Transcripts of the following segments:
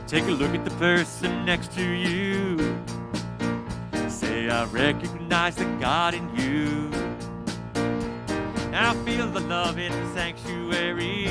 Take a look at the person next to you. Say, I recognize the God in you. Now feel the love in the sanctuary.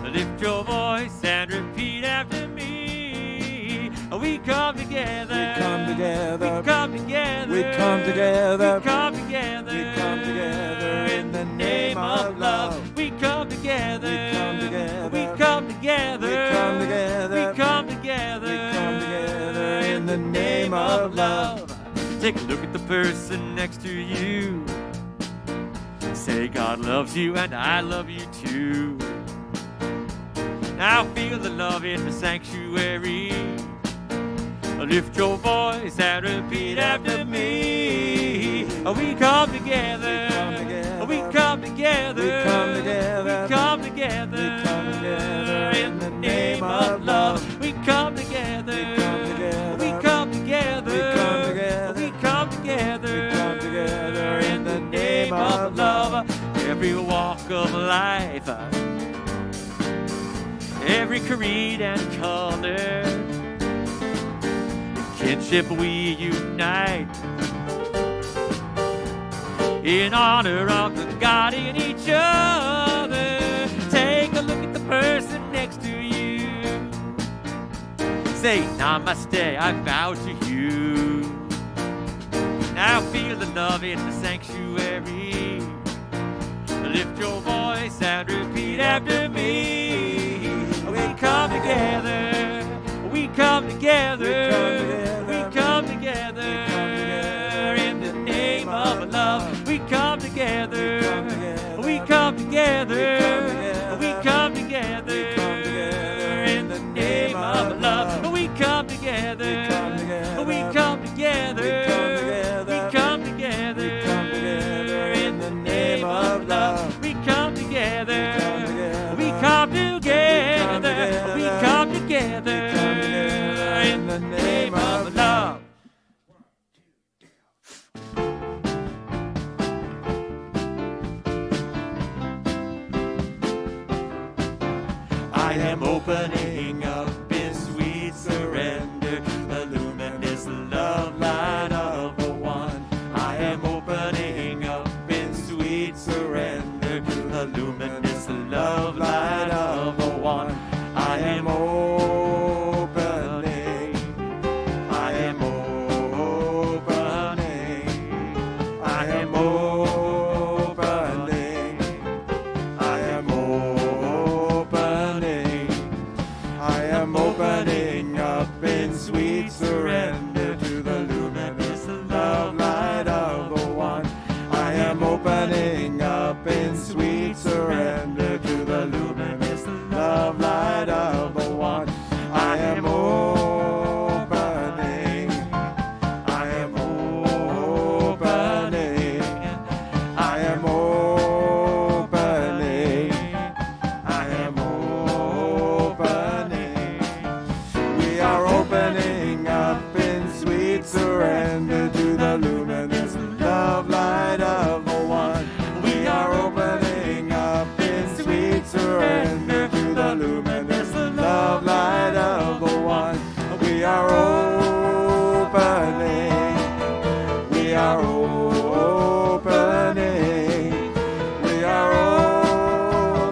Lift your voice and repeat after me. We come together. We come together. We come together. We come together. We come together. We come together in the name of love. We come together. We come together. We come together. We come together. We come together. We come together in the name of love. Take a look at the person next to you. Say, God loves you and I love you too. Now feel the love in the sanctuary. Lift your voice and repeat after me. We come together. We come together. We come together. We come together. We come together in the name of love. We come together. We come together. We come together. We come together. We come together in the name of love. Every walk of life, every creed and color, in kinship we unite, in honor of the God in each other. Take a look at the person next to you. Say, namaste, I vow to you. Now feel the love in the sanctuary. Lift your voice and repeat after me. We come together. We come together. We come together in the name of love. We come together. We come together. We come together in the name of love. We come together. We come together. We come together in the name of love. We come together. We come together. We come together in the name of love. I am opening up in sweet surrender, the luminous love light of the one. I am opening up in sweet surrender, the luminous love light of the one. I am opening. I am opening. I am opening. I am opening. I am opening up in sweet surrender to the luminous love light of the one. I am opening up in sweet surrender to the luminous love light of the one. I am opening. I am opening. I am opening. I am opening. We are opening up in sweet surrender to the luminous love light of the one. We are opening up in sweet surrender to the luminous love light of the one. We are opening. We are opening. We are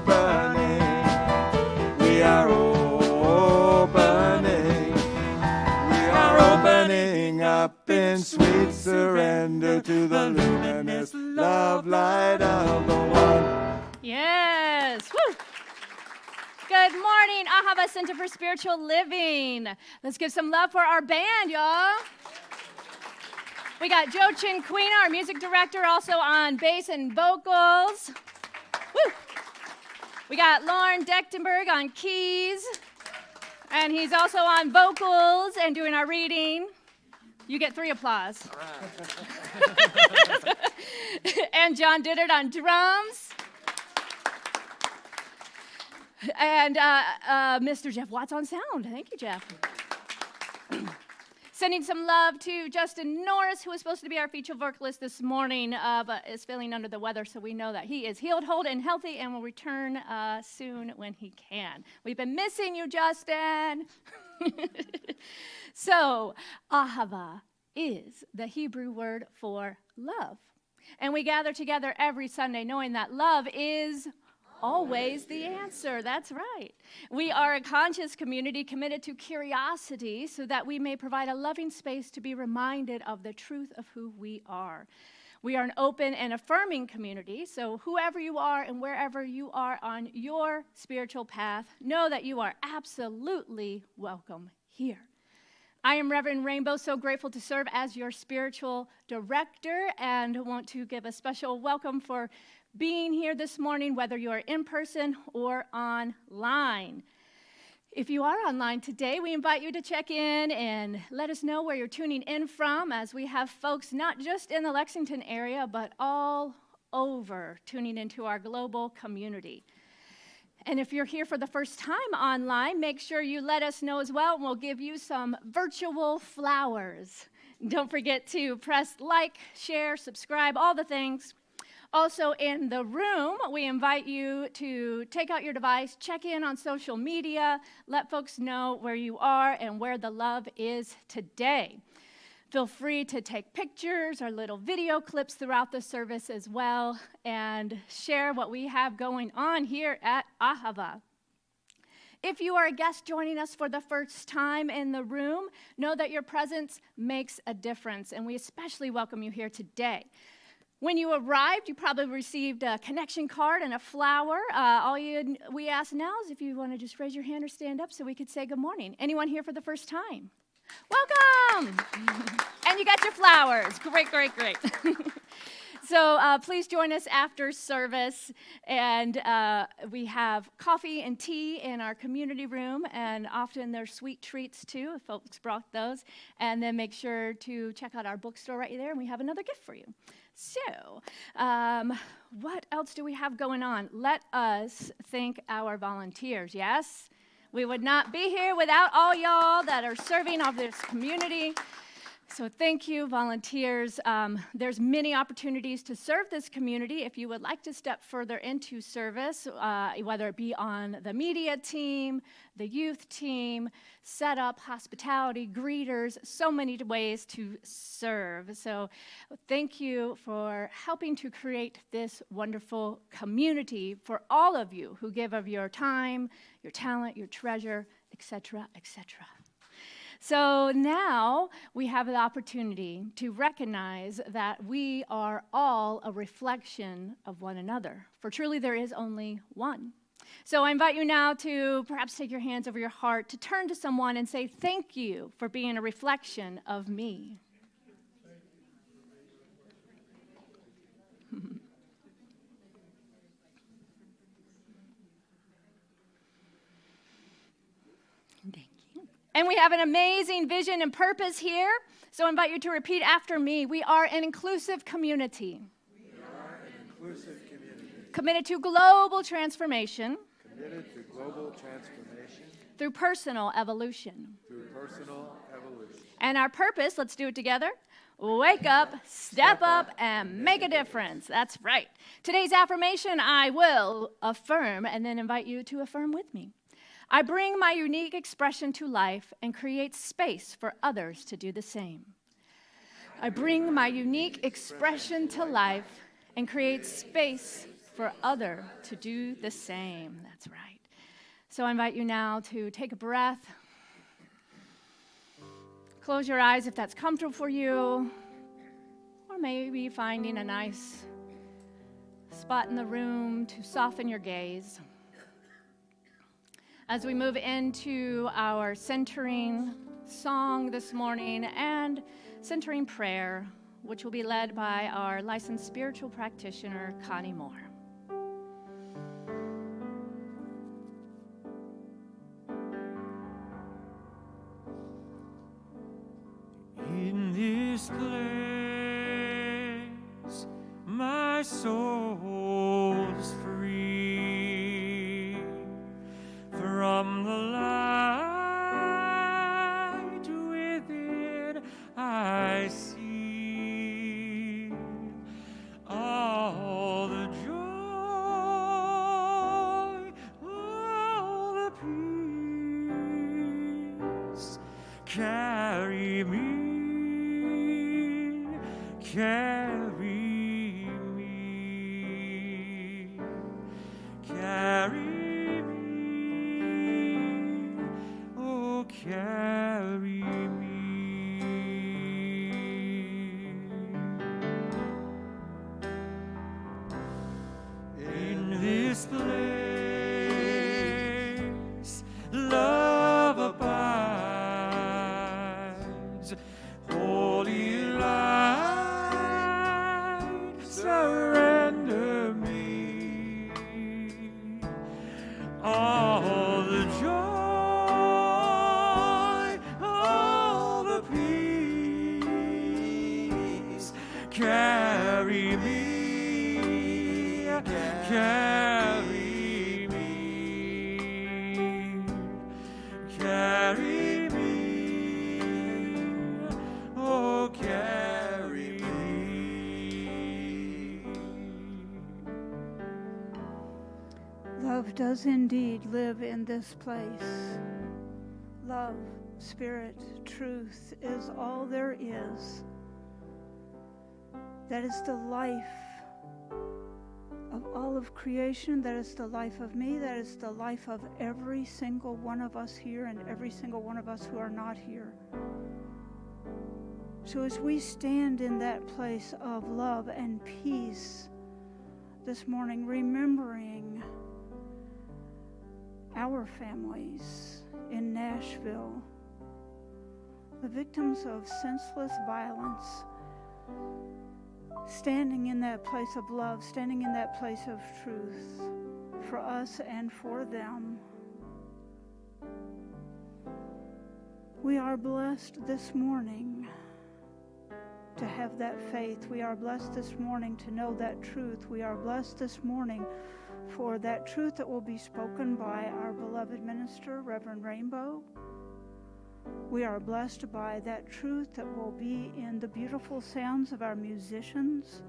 opening. We are opening. We are opening up in sweet surrender to the luminous love light of the one. Yes. Woo. Good morning, Ahava Center for Spiritual Living. Let's give some love for our band, y'all. We got Joe Chinquina, our music director, also on bass and vocals. Woo. We got Lauren Dechtenberg on keys, and he's also on vocals and doing our reading. You get 3 applause. All right. And John Diddard on drums. And Mr. Jeff Watts on sound. Thank you, Jeff. Sending some love to Justin Norris, who was supposed to be our feature vocalist this morning, but is feeling under the weather, so we know that he is healed, whole, and healthy, and will return soon when he can. We've been missing you, Justin. So, Ahava is the Hebrew word for love. And we gather together every Sunday knowing that love is always the answer. That's right. We are a conscious community committed to curiosity so that we may provide a loving space to be reminded of the truth of who we are. We are an open and affirming community, so whoever you are and wherever you are on your spiritual path, know that you are absolutely welcome here. I am Reverend Rainbow, so grateful to serve as your spiritual director, and want to give a special welcome for being here this morning, whether you are in person or online. If you are online today, we invite you to check in and let us know where you're tuning in from, as we have folks not just in the Lexington area, but all over tuning into our global community. And if you're here for the first time online, make sure you let us know as well, and we'll give you some virtual flowers. Don't forget to press like, share, subscribe, all the things. Also in the room, we invite you to take out your device, check in on social media, let folks know where you are and where the love is today. Feel free to take pictures or little video clips throughout the service as well, and share what we have going on here at Ahava. If you are a guest joining us for the first time in the room, know that your presence makes a difference, and we especially welcome you here today. When you arrived, you probably received a connection card and a flower. We ask now is if you want to just raise your hand or stand up so we could say good morning. Anyone here for the first time? Welcome! And you got your flowers. Great, great, great. So please join us after service, and we have coffee and tea in our community room, and often there's sweet treats too, if folks brought those. And then make sure to check out our bookstore right there, and we have another gift for you. So, what else do we have going on? Let us thank our volunteers, yes? We would not be here without all y'all that are serving of this community. So thank you, volunteers. There's many opportunities to serve this community. If you would like to step further into service, whether it be on the media team, the youth team, setup, hospitality, greeters, so many ways to serve. So thank you for helping to create this wonderful community for all of you who give of your time, your talent, your treasure, etc., etc. So now we have the opportunity to recognize that we are all a reflection of one another, for truly there is only one. So I invite you now to perhaps take your hands over your heart, to turn to someone and say, thank you for being a reflection of me. And we have an amazing vision and purpose here. So I invite you to repeat after me. We are an inclusive community. We are an inclusive community. Committed to global transformation. Committed to global transformation. Through personal evolution. Through personal evolution. And our purpose, let's do it together. Wake up, step up, and make a difference. That's right. Today's affirmation, I will affirm, and then invite you to affirm with me. I bring my unique expression to life and create space for others to do the same. I bring my unique expression to life and create space for others to do the same. That's right. So I invite you now to take a breath. Close your eyes if that's comfortable for you, or maybe finding a nice spot in the room to soften your gaze. As we move into our centering song this morning and centering prayer, which will be led by our licensed spiritual practitioner, Connie Moore. In this place, my soul's free from the light within carry me, carry me, oh, carry me. In this place, love abides, holy light, surrender me, all the joy, all the peace, carry me, carry me, carry me, oh, carry me. Love does indeed live in this place. Love, spirit, truth is all there is. That is the life of all of creation. That is the life of me. That is the life of every single one of us here and every single one of us who are not here. So as we stand in that place of love and peace this morning, remembering our families in Nashville, the victims of senseless violence, standing in that place of love, standing in that place of truth for us and for them. We are blessed this morning to have that faith. We are blessed this morning to know that truth. We are blessed this morning for that truth that will be spoken by our beloved minister, Reverend Rainbow. We are blessed by that truth that will be in the beautiful sounds of our musicians.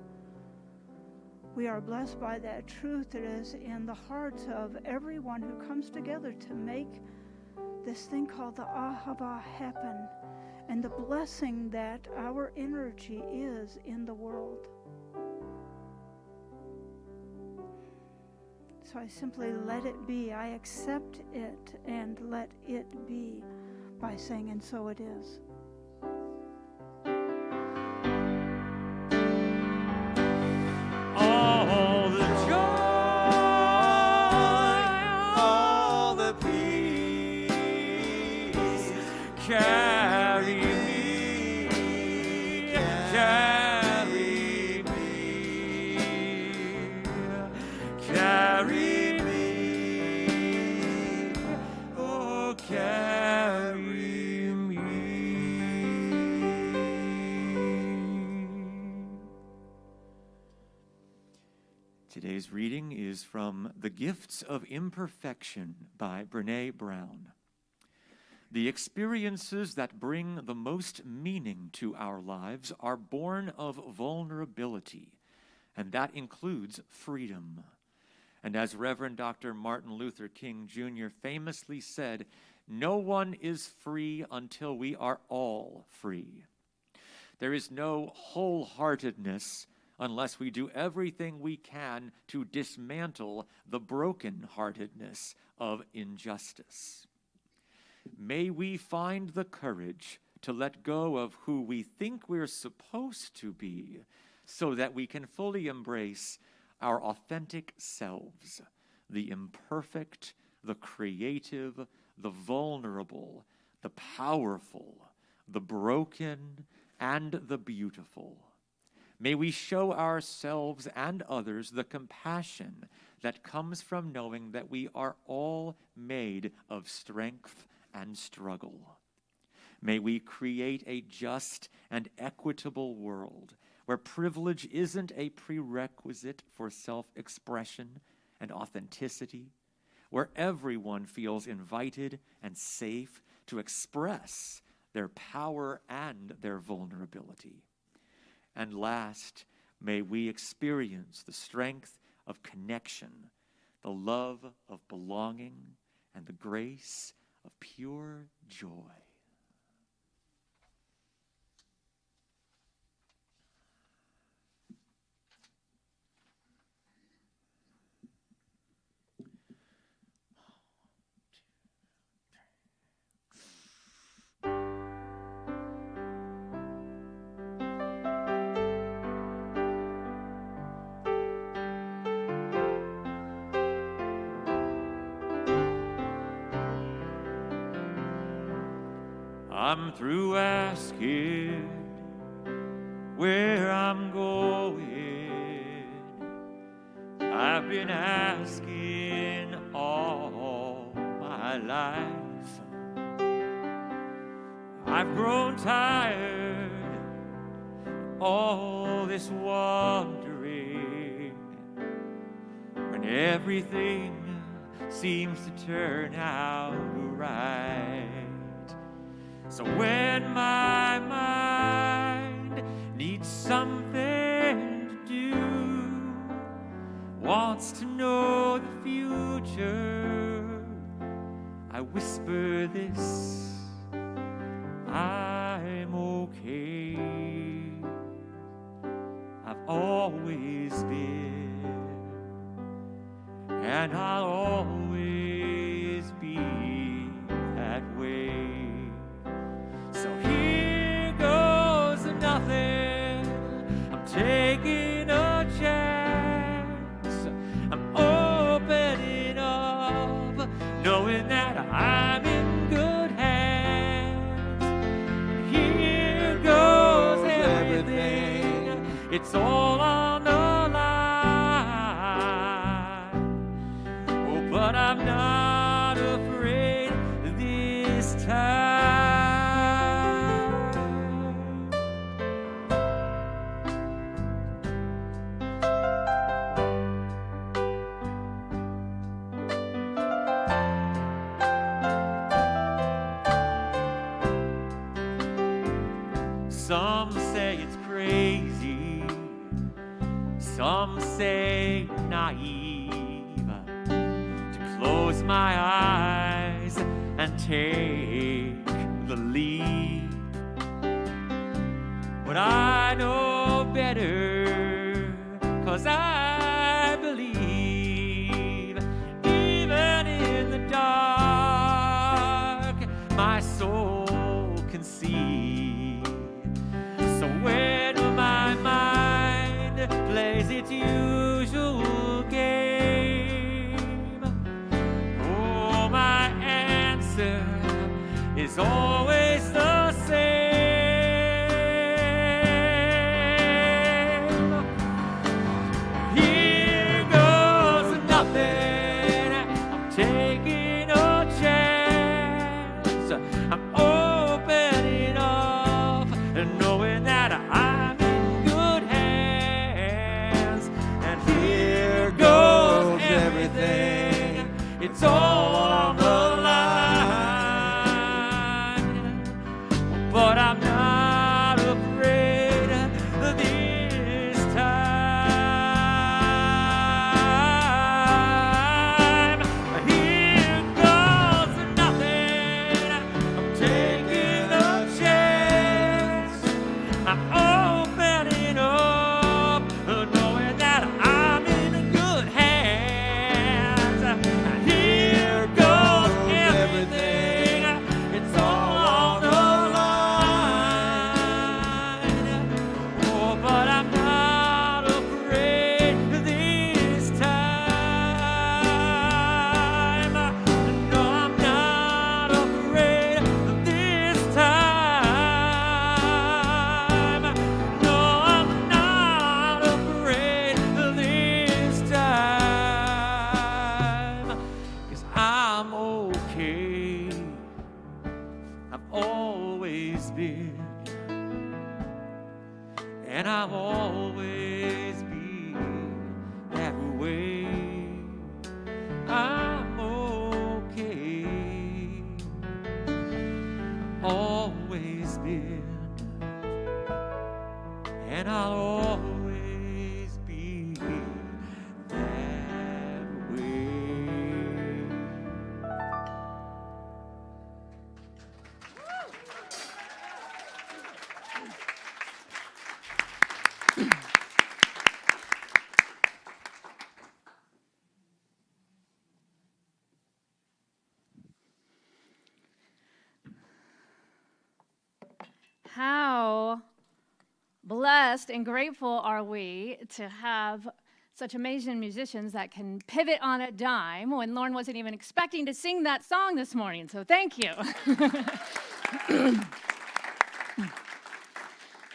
We are blessed by that truth that is in the hearts of everyone who comes together to make this thing called the Ahava happen, and the blessing that our energy is in the world. So I simply let it be. I accept it and let it be by saying, and so it is. All the joy, all the peace, carry me, carry me, carry me, oh, carry me. Today's reading is from The Gifts of Imperfection by Brené Brown. The experiences that bring the most meaning to our lives are born of vulnerability, and that includes freedom. And as Reverend Dr. Martin Luther King Jr. famously said, no one is free until we are all free. There is no wholeheartedness unless we do everything we can to dismantle the brokenheartedness of injustice. May we find the courage to let go of who we think we're supposed to be so that we can fully embrace our authentic selves, the imperfect, the creative, the vulnerable, the powerful, the broken, and the beautiful. May we show ourselves and others the compassion that comes from knowing that we are all made of strength and struggle. May we create a just and equitable world where privilege isn't a prerequisite for self-expression and authenticity, where everyone feels invited and safe to express their power and their vulnerability. And last, may we experience the strength of connection, the love of belonging, and the grace of pure joy. I'm through asking where I'm going. I've been asking all my life. I've grown tired of all this wandering, when everything seems to turn out right. So when my mind needs something to do, wants to know the future, I whisper this: I'm okay. I've always been, and I'll always be that way. So here goes nothing. I'm taking a chance. I'm opening up, knowing that I'm in good hands. Here goes everything. It's all on the line. Oh, but I'm not afraid this time. Some say it's crazy, some say naive, to close my eyes and take the leap. But I know better, 'cause I believe, even in the dark, my soul can see. So when my mind plays its usual game, oh, my answer is always the same. Here goes nothing. I'm taking a chance. I'm opening up and knowing that I'm in good hands. And here goes everything. It's all on the line. But I'm not afraid this time. Here goes nothing. I'm taking a chance. I'm opening up, knowing that I'm in good hands. Here goes everything. It's all on the line. Oh, but I'm not afraid this time. No, I'm not afraid this time. No, I'm not afraid this time. 'Cause I'm okay. I've always been, and I'll always be that way. I'm okay. Always been, and I'll always be that way. How blessed and grateful are we to have such amazing musicians that can pivot on a dime when Lauren wasn't even expecting to sing that song this morning, so thank you.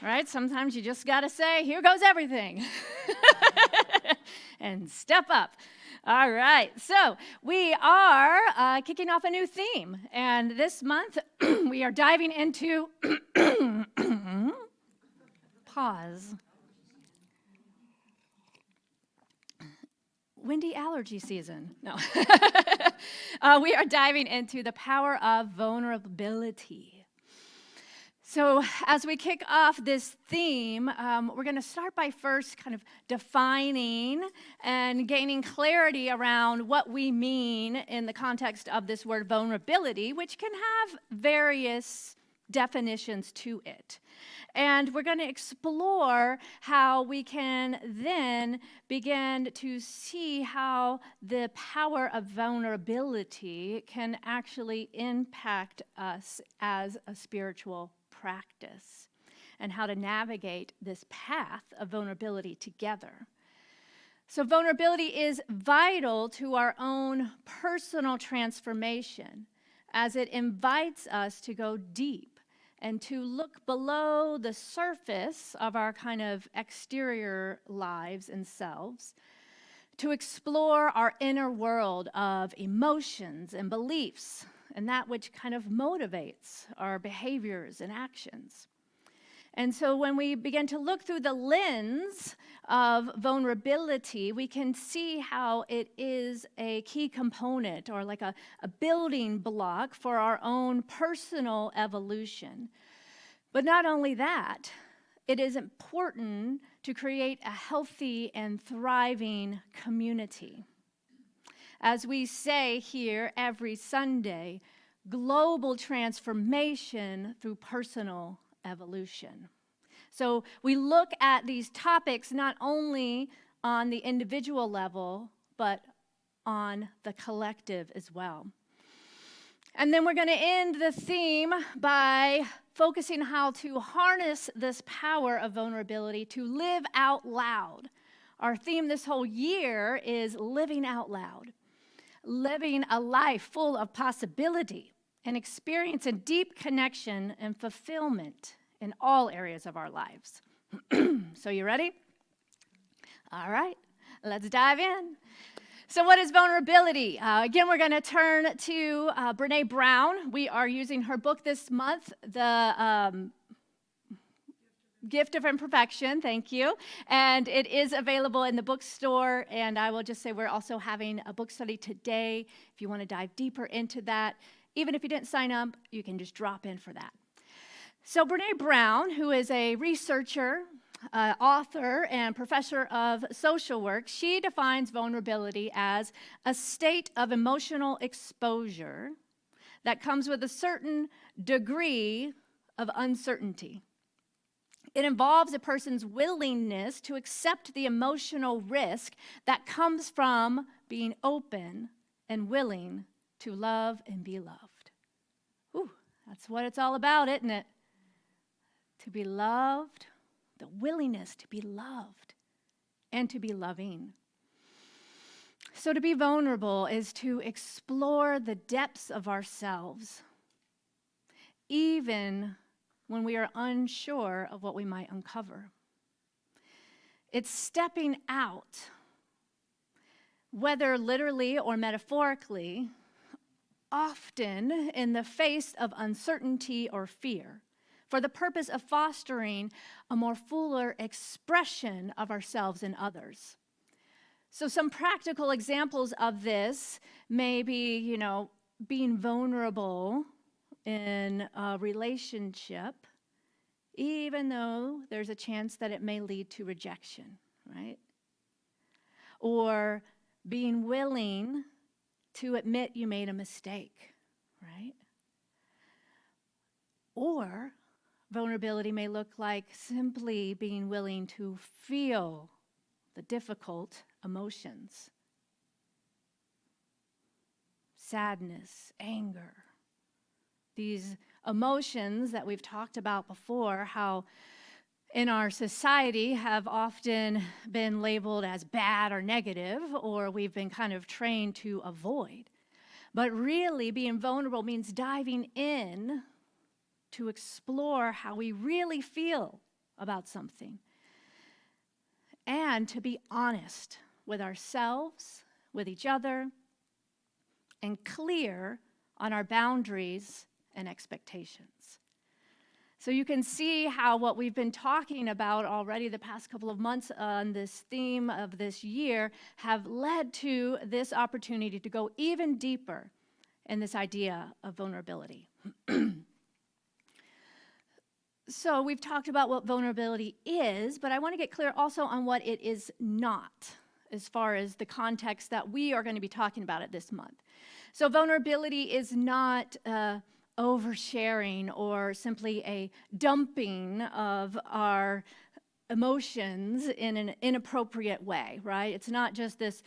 Right? Sometimes you just got to say, here goes everything. And step up. All right. So we are kicking off a new theme. And this month, we are diving into pause. Windy allergy season. No. We are diving into the power of vulnerability. So as we kick off this theme, we're going to start by first kind of defining and gaining clarity around what we mean in the context of this word vulnerability, which can have various definitions to it. And we're going to explore how we can then begin to see how the power of vulnerability can actually impact us as a spiritual practice, and how to navigate this path of vulnerability together. So vulnerability is vital to our own personal transformation, as it invites us to go deep and to look below the surface of our kind of exterior lives and selves, to explore our inner world of emotions and beliefs, and that which kind of motivates our behaviors and actions. And so when we begin to look through the lens of vulnerability, we can see how it is a key component, or like a building block for our own personal evolution. But not only that, it is important to create a healthy and thriving community. As we say here every Sunday, global transformation through personal evolution. So we look at these topics not only on the individual level, but on the collective as well. And then we're going to end the theme by focusing on how to harness this power of vulnerability to live out loud. Our theme this whole year is living out loud. Living a life full of possibility and experiencing deep connection and fulfillment in all areas of our lives. So you ready? All right, let's dive in. So what is vulnerability? Again, we're going to turn to Brene Brown. We are using her book this month, The Gift of Imperfection, thank you. And it is available in the bookstore. And I will just say we're also having a book study today. If you want to dive deeper into that, even if you didn't sign up, you can just drop in for that. So Brene Brown, who is a researcher, author, and professor of social work, she defines vulnerability as a state of emotional exposure that comes with a certain degree of uncertainty. It involves a person's willingness to accept the emotional risk that comes from being open and willing to love and be loved. Ooh, that's what it's all about, isn't it? To be loved, the willingness to be loved and to be loving. So to be vulnerable is to explore the depths of ourselves, even when we are unsure of what we might uncover. It's stepping out, whether literally or metaphorically, often in the face of uncertainty or fear, for the purpose of fostering a more fuller expression of ourselves and others. So some practical examples of this may be, being vulnerable in a relationship, even though there's a chance that it may lead to rejection, right? Or being willing to admit you made a mistake, right? Or vulnerability may look like simply being willing to feel the difficult emotions. Sadness, anger. These emotions that we've talked about before, how in our society have often been labeled as bad or negative, or we've been kind of trained to avoid. But really being vulnerable means diving in to explore how we really feel about something, and to be honest with ourselves, with each other, and clear on our boundaries and expectations. So you can see how what we've been talking about already the past couple of months on this theme of this year have led to this opportunity to go even deeper in this idea of vulnerability. So we've talked about what vulnerability is, but I want to get clear also on what it is not, as far as the context that we are going to be talking about it this month. So vulnerability is not oversharing or simply a dumping of our emotions in an inappropriate way, right? It's not just this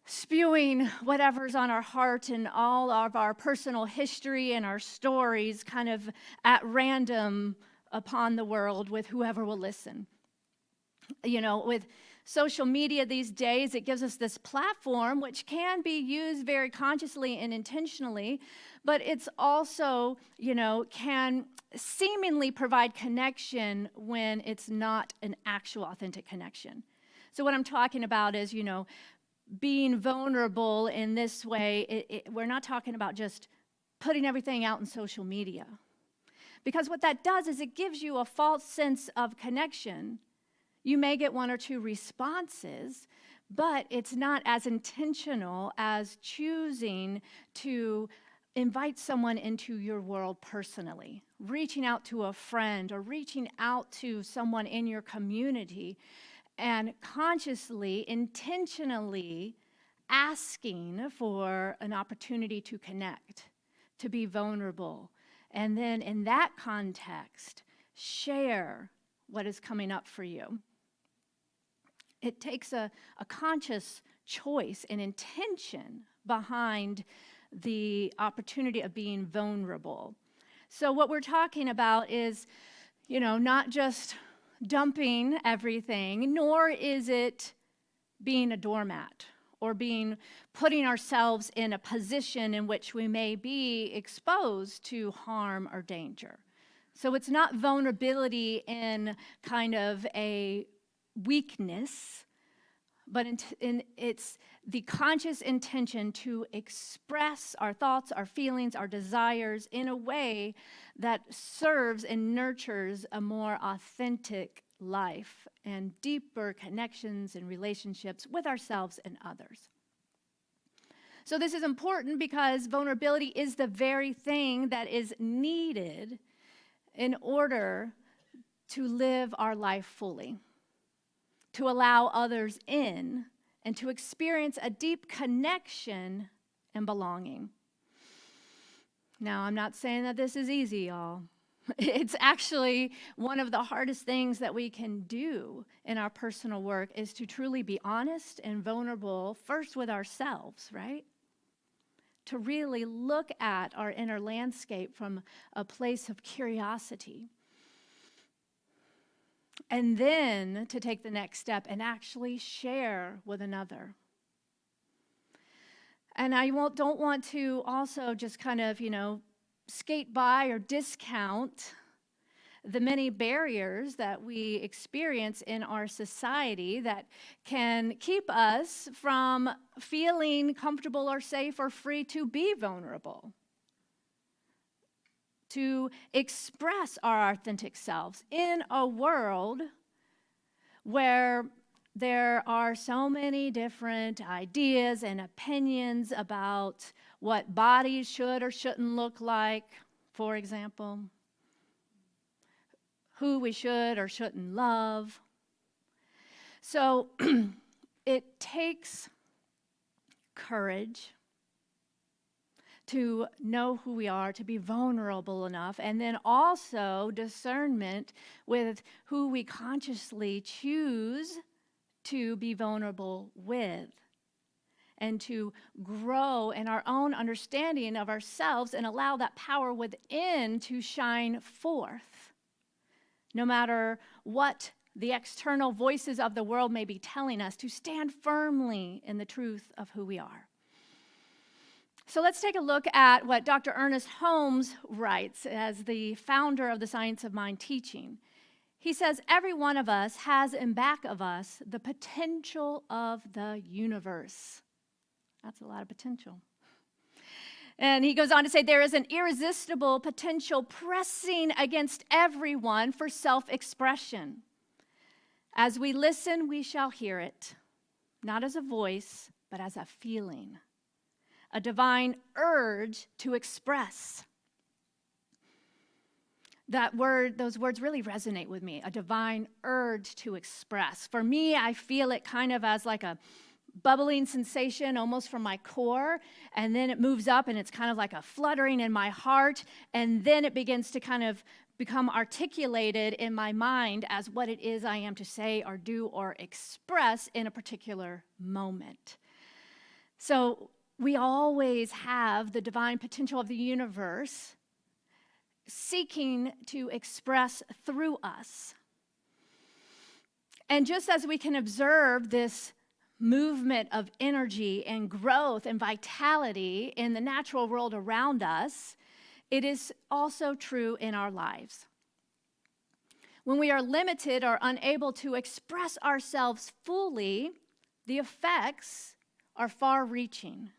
spewing whatever's on our heart and all of our personal history and our stories kind of at random upon the world with whoever will listen. You know, with social media these days, it gives us this platform which can be used very consciously and intentionally, but it's also, can seemingly provide connection when it's not an actual authentic connection. So what I'm talking about is, being vulnerable in this way. We're not talking about just putting everything out in social media. Because what that does is it gives you a false sense of connection. You may get one or two responses, but it's not as intentional as choosing to invite someone into your world personally, reaching out to a friend or reaching out to someone in your community and consciously, intentionally asking for an opportunity to connect, to be vulnerable. And then in that context, share what is coming up for you. It takes a conscious choice and intention behind the opportunity of being vulnerable. So what we're talking about is, not just dumping everything, nor is it being a doormat or putting ourselves in a position in which we may be exposed to harm or danger. So it's not vulnerability in kind of a weakness, but it's the conscious intention to express our thoughts, our feelings, our desires in a way that serves and nurtures a more authentic life and deeper connections and relationships with ourselves and others. So this is important because vulnerability is the very thing that is needed in order to live our life fully, to allow others in, and to experience a deep connection and belonging. Now, I'm not saying that this is easy, y'all. It's actually one of the hardest things that we can do in our personal work is to truly be honest and vulnerable, first with ourselves, right? To really look at our inner landscape from a place of curiosity. And then to take the next step and actually share with another. And I don't want to also just kind of, skate by or discount the many barriers that we experience in our society that can keep us from feeling comfortable or safe or free to be vulnerable, to express our authentic selves in a world where there are so many different ideas and opinions about what bodies should or shouldn't look like, for example, who we should or shouldn't love. So it takes courage to know who we are, to be vulnerable enough, and then also discernment with who we consciously choose to be vulnerable with, and to grow in our own understanding of ourselves and allow that power within to shine forth, no matter what the external voices of the world may be telling us, to stand firmly in the truth of who we are. So let's take a look at what Dr. Ernest Holmes writes as the founder of the Science of Mind teaching. He says, every one of us has in back of us the potential of the universe. That's a lot of potential. And he goes on to say, there is an irresistible potential pressing against everyone for self-expression. As we listen, we shall hear it, not as a voice, but as a feeling, a divine urge to express. Those words really resonate with me, a divine urge to express. For me, I feel it kind of as like a bubbling sensation almost from my core, and then it moves up and it's kind of like a fluttering in my heart, and then it begins to kind of become articulated in my mind as what it is I am to say or do or express in a particular moment. So we always have the divine potential of the universe seeking to express through us. And just as we can observe this movement of energy and growth and vitality in the natural world around us, it is also true in our lives. When we are limited or unable to express ourselves fully, the effects are far-reaching.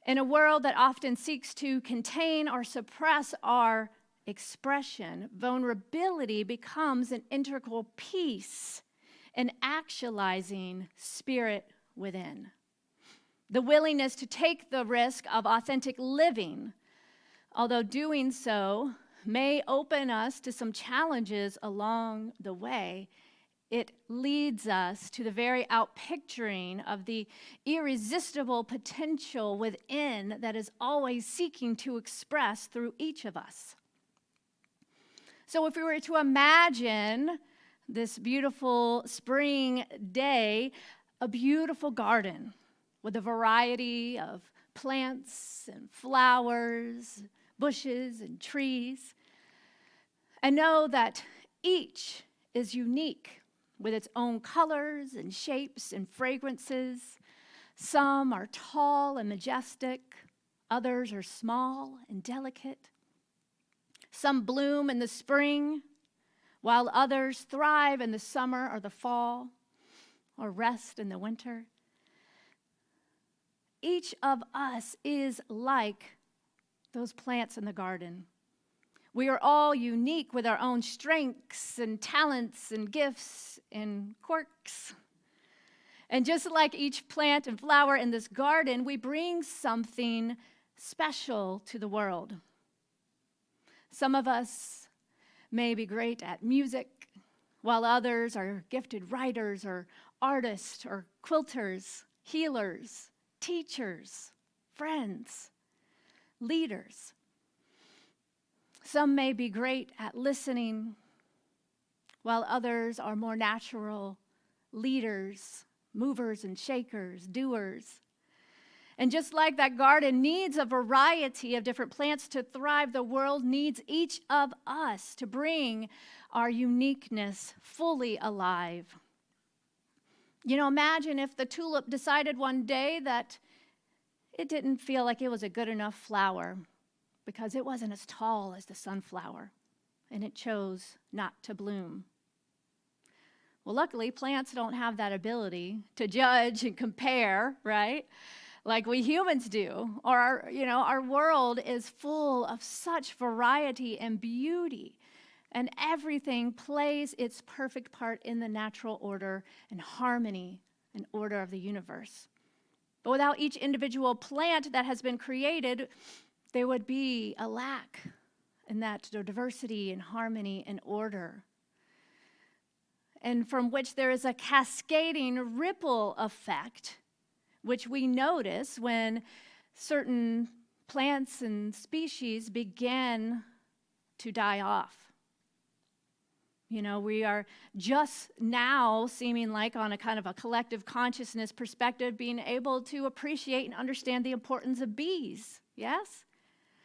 In a world that often seeks to contain or suppress our expression, vulnerability becomes an integral piece in actualizing spirit within. The willingness to take the risk of authentic living, although doing so may open us to some challenges along the way, it leads us to the very outpicturing of the irresistible potential within that is always seeking to express through each of us. So if we were to imagine this beautiful spring day, a beautiful garden with a variety of plants and flowers, bushes and trees, and know that each is unique with its own colors and shapes and fragrances. Some are tall and majestic, others are small and delicate. Some bloom in the spring, while others thrive in the summer or the fall, or rest in the winter. Each of us is like those plants in the garden. We are all unique with our own strengths and talents and gifts and quirks. And just like each plant and flower in this garden, we bring something special to the world. Some of us may be great at music, while others are gifted writers or artists or quilters, healers, teachers, friends, leaders. Some may be great at listening, while others are more natural leaders, movers and shakers, doers. And just like that garden needs a variety of different plants to thrive, the world needs each of us to bring our uniqueness fully alive. You know, imagine if the tulip decided one day that it didn't feel like it was a good enough flower because it wasn't as tall as the sunflower, and it chose not to bloom. Well, luckily, plants don't have that ability to judge and compare, right? Like we humans do. Or our world is full of such variety and beauty, and everything plays its perfect part in the natural order and harmony and order of the universe. But without each individual plant that has been created, there would be a lack in that diversity and harmony and order, and from which there is a cascading ripple effect, which we notice when certain plants and species begin to die off. You know, we are just now seeming like on a kind of a collective consciousness perspective being able to appreciate and understand the importance of bees, yes?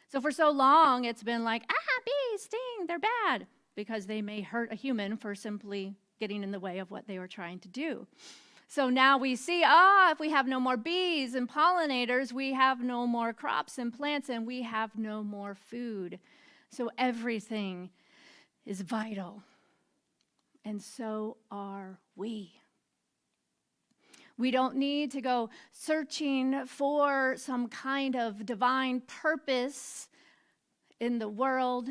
So for so long, it's been like, bees sting, they're bad, because they may hurt a human for simply getting in the way of what they were trying to do. So now we see, if we have no more bees and pollinators, we have no more crops and plants, and we have no more food. So everything is vital. And so are we. We don't need to go searching for some kind of divine purpose in the world.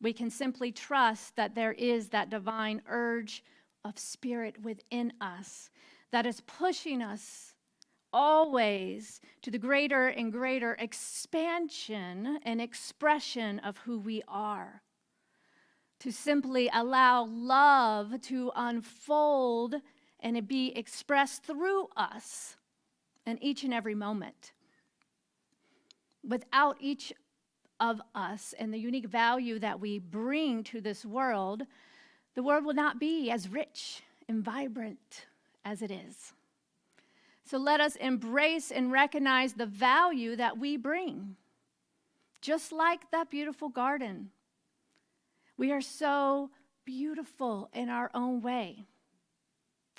We can simply trust that there is that divine urge of spirit within us that is pushing us always to the greater and greater expansion and expression of who we are. To simply allow love to unfold and be expressed through us in each and every moment. Without each of us and the unique value that we bring to this world, the world will not be as rich and vibrant as it is. So let us embrace and recognize the value that we bring. Just like that beautiful garden. We are so beautiful in our own way.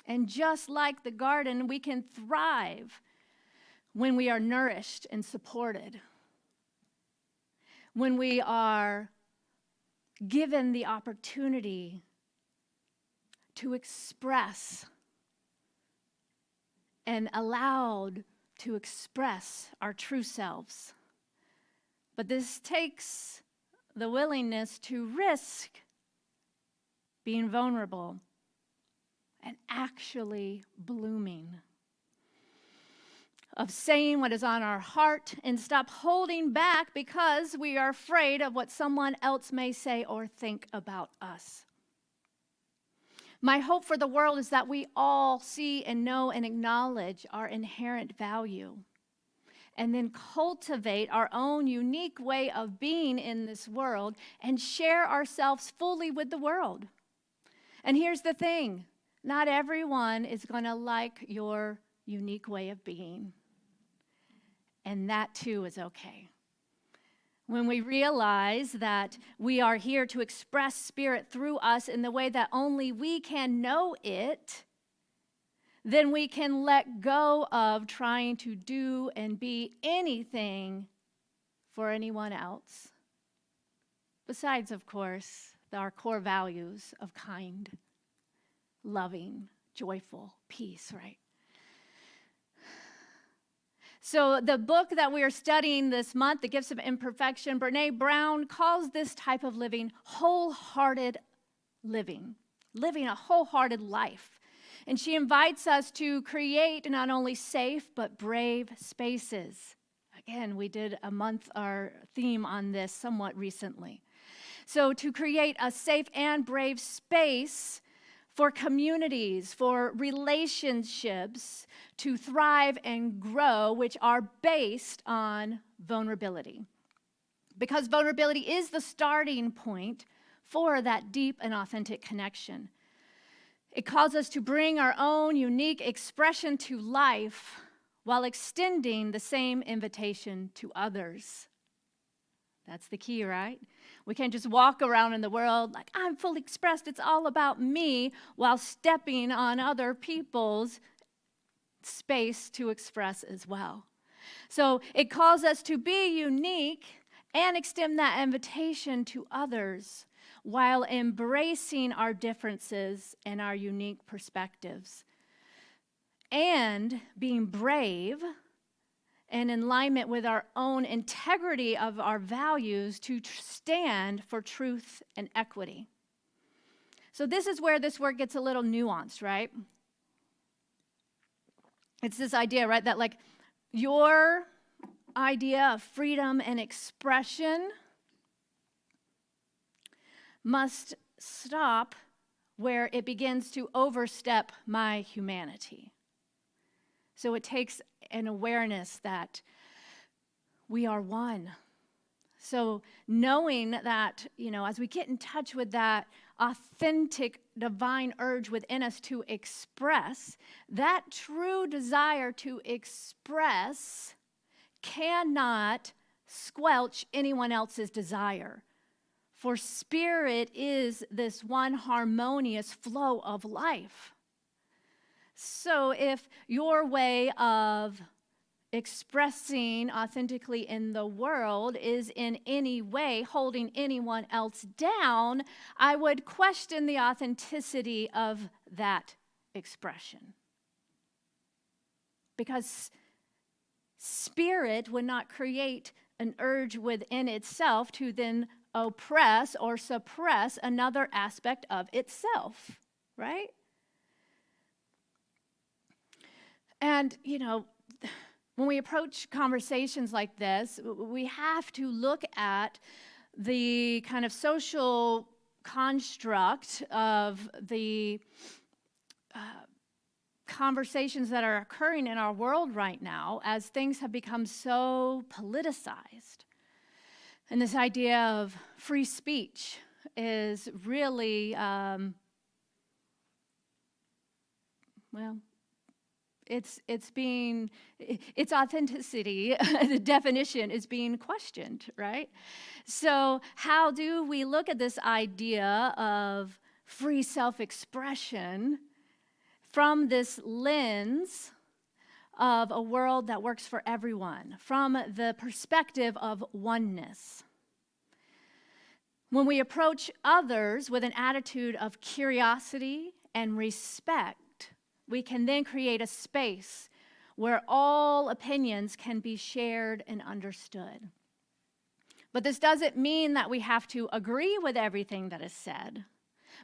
And just like the garden, we can thrive when we are nourished and supported. When we are given the opportunity to express and allowed to express our true selves. But this takes the willingness to risk being vulnerable and actually blooming. Of saying what is on our heart and stop holding back because we are afraid of what someone else may say or think about us. My hope for the world is that we all see and know and acknowledge our inherent value and then cultivate our own unique way of being in this world and share ourselves fully with the world. And here's the thing, not everyone is going to like your unique way of being. And that too is okay. When we realize that we are here to express spirit through us in the way that only we can know it, then we can let go of trying to do and be anything for anyone else. Besides, of course, our core values of kind, loving, joyful, peace, right? So the book that we are studying this month, The Gifts of Imperfection, Brene Brown calls this type of living wholehearted living a wholehearted life. And she invites us to create not only safe but brave spaces. Again, we did our theme on this somewhat recently. So to create a safe and brave space for communities, for relationships to thrive and grow, which are based on vulnerability. Because vulnerability is the starting point for that deep and authentic connection. It calls us to bring our own unique expression to life while extending the same invitation to others. That's the key, right? We can't just walk around in the world like, I'm fully expressed, it's all about me, while stepping on other people's space to express as well. So it calls us to be unique and extend that invitation to others while embracing our differences and our unique perspectives. And being brave and in alignment with our own integrity of our values to stand for truth and equity. So this is where this work gets a little nuanced, right? It's this idea, right, that like your idea of freedom and expression must stop where it begins to overstep my humanity. So it takes an awareness that we are one. So knowing that, as we get in touch with that authentic divine urge within us to express, that true desire to express cannot squelch anyone else's desire. For spirit is this one harmonious flow of life. So if your way of expressing authentically in the world is in any way holding anyone else down, I would question the authenticity of that expression. Because spirit would not create an urge within itself to then oppress or suppress another aspect of itself, right? And, when we approach conversations like this, we have to look at the kind of social construct of the conversations that are occurring in our world right now as things have become so politicized. And this idea of free speech is really, its authenticity, the definition is being questioned, right? So how do we look at this idea of free self-expression from this lens of a world that works for everyone, from the perspective of oneness? When we approach others with an attitude of curiosity and respect, we can then create a space where all opinions can be shared and understood. But this doesn't mean that we have to agree with everything that is said.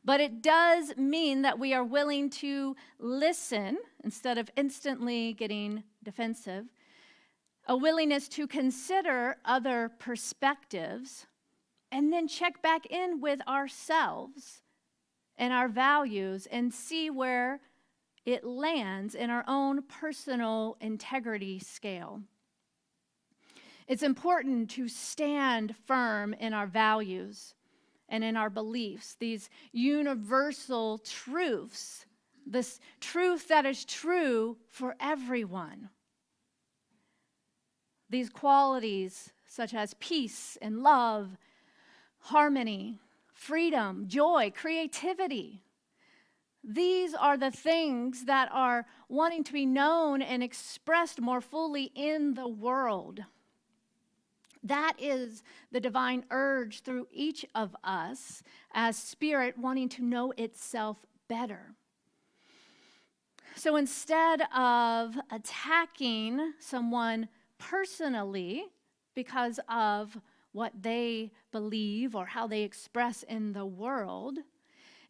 But it does mean that we are willing to listen instead of instantly getting defensive, a willingness to consider other perspectives, and then check back in with ourselves and our values and see where it lands in our own personal integrity scale. It's important to stand firm in our values and in our beliefs, these universal truths, this truth that is true for everyone. These qualities such as peace and love, harmony, freedom, joy, creativity. These are the things that are wanting to be known and expressed more fully in the world. That is the divine urge through each of us as spirit wanting to know itself better. So instead of attacking someone personally because of what they believe or how they express in the world,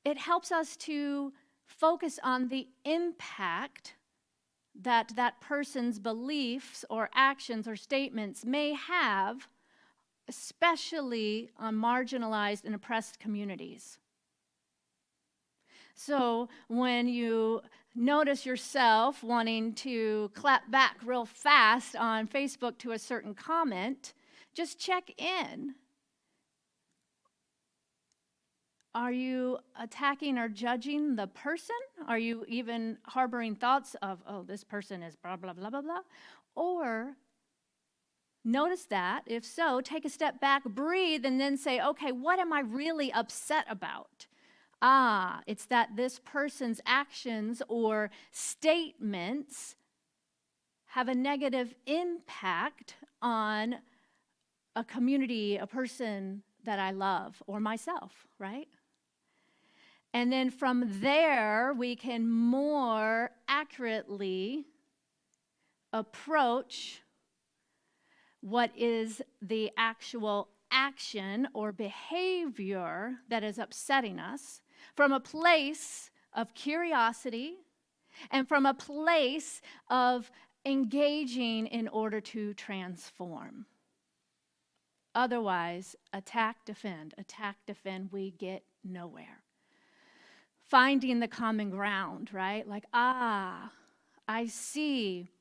it helps us to focus on the impact that that person's beliefs or actions or statements may have, especially on marginalized and oppressed communities. So when you notice yourself wanting to clap back real fast on Facebook to a certain comment, just check in. Are you attacking or judging the person? Are you even harboring thoughts of, oh, this person is blah, blah, blah, blah, blah? Or notice that. If so, take a step back, breathe, and then say, okay, what am I really upset about? It's that this person's actions or statements have a negative impact on a community, a person that I love, or myself, right? And then from there, we can more accurately approach what is the actual action or behavior that is upsetting us from a place of curiosity and from a place of engaging in order to transform. Otherwise, attack, defend, we get nowhere. Finding the common ground, right? Like, I see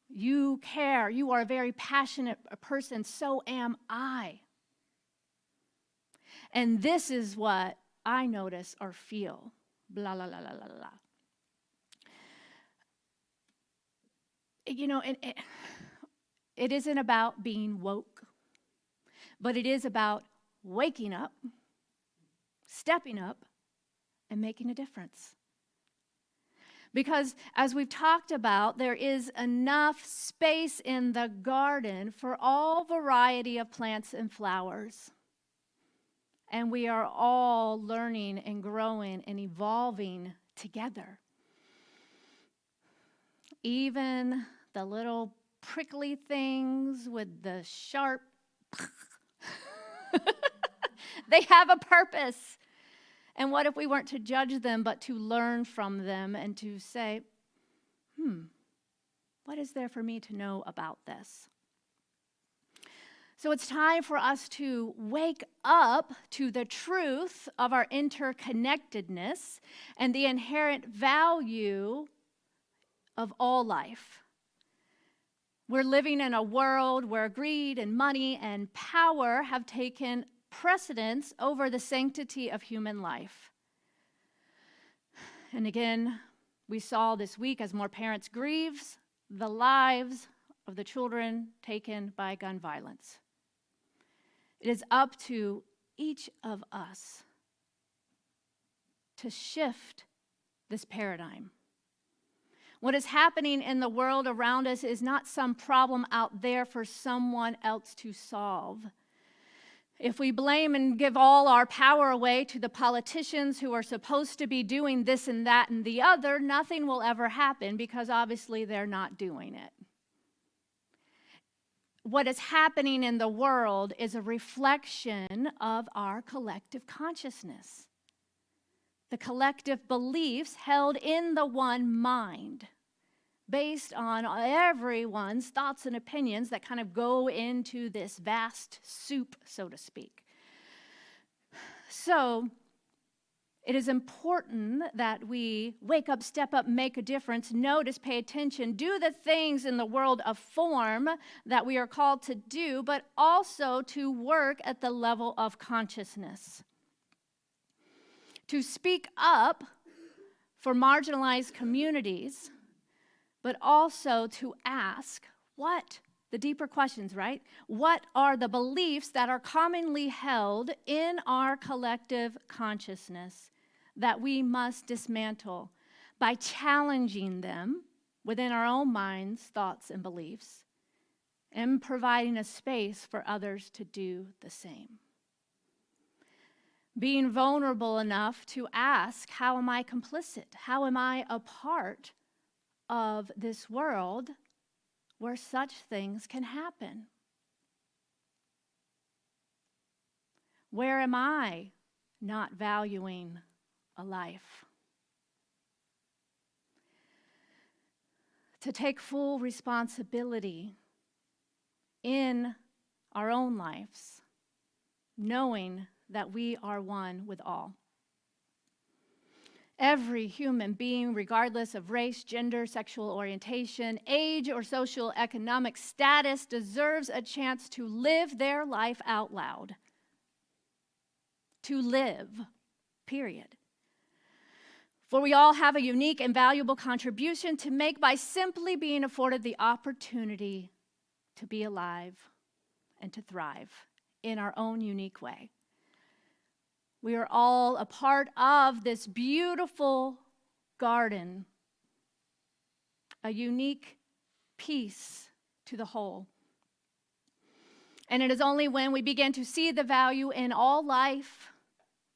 you care. You are a very passionate person. So am I. And this is what I notice or feel. Blah, blah, blah, blah, blah, blah. You know, it isn't about being woke, but it is about waking up, stepping up, and making a difference. Because as we've talked about, there is enough space in the garden for all variety of plants and flowers. And we are all learning and growing and evolving together. Even the little prickly things with the sharp, they have a purpose. And what if we weren't to judge them, but to learn from them and to say, what is there for me to know about this? So it's time for us to wake up to the truth of our interconnectedness and the inherent value of all life. We're living in a world where greed and money and power have taken precedence over the sanctity of human life. And again, we saw this week as more parents grieve the lives of the children taken by gun violence. It is up to each of us to shift this paradigm. What is happening in the world around us is not some problem out there for someone else to solve. If we blame and give all our power away to the politicians who are supposed to be doing this and that and the other, nothing will ever happen because obviously they're not doing it. What is happening in the world is a reflection of our collective consciousness, the collective beliefs held in the one mind, based on everyone's thoughts and opinions that kind of go into this vast soup, so to speak. So it is important that we wake up, step up, make a difference, notice, pay attention, do the things in the world of form that we are called to do, but also to work at the level of consciousness. To speak up for marginalized communities, but also to ask what, the deeper questions, right? What are the beliefs that are commonly held in our collective consciousness that we must dismantle by challenging them within our own minds, thoughts, and beliefs, and providing a space for others to do the same? Being vulnerable enough to ask, how am I complicit? How am I a part of this world where such things can happen? Where am I not valuing a life? To take full responsibility in our own lives, knowing that we are one with all. Every human being, regardless of race, gender, sexual orientation, age, or social economic status, deserves a chance to live their life out loud. To live, period. For we all have a unique and valuable contribution to make by simply being afforded the opportunity to be alive and to thrive in our own unique way. We are all a part of this beautiful garden, a unique piece to the whole. And it is only when we begin to see the value in all life,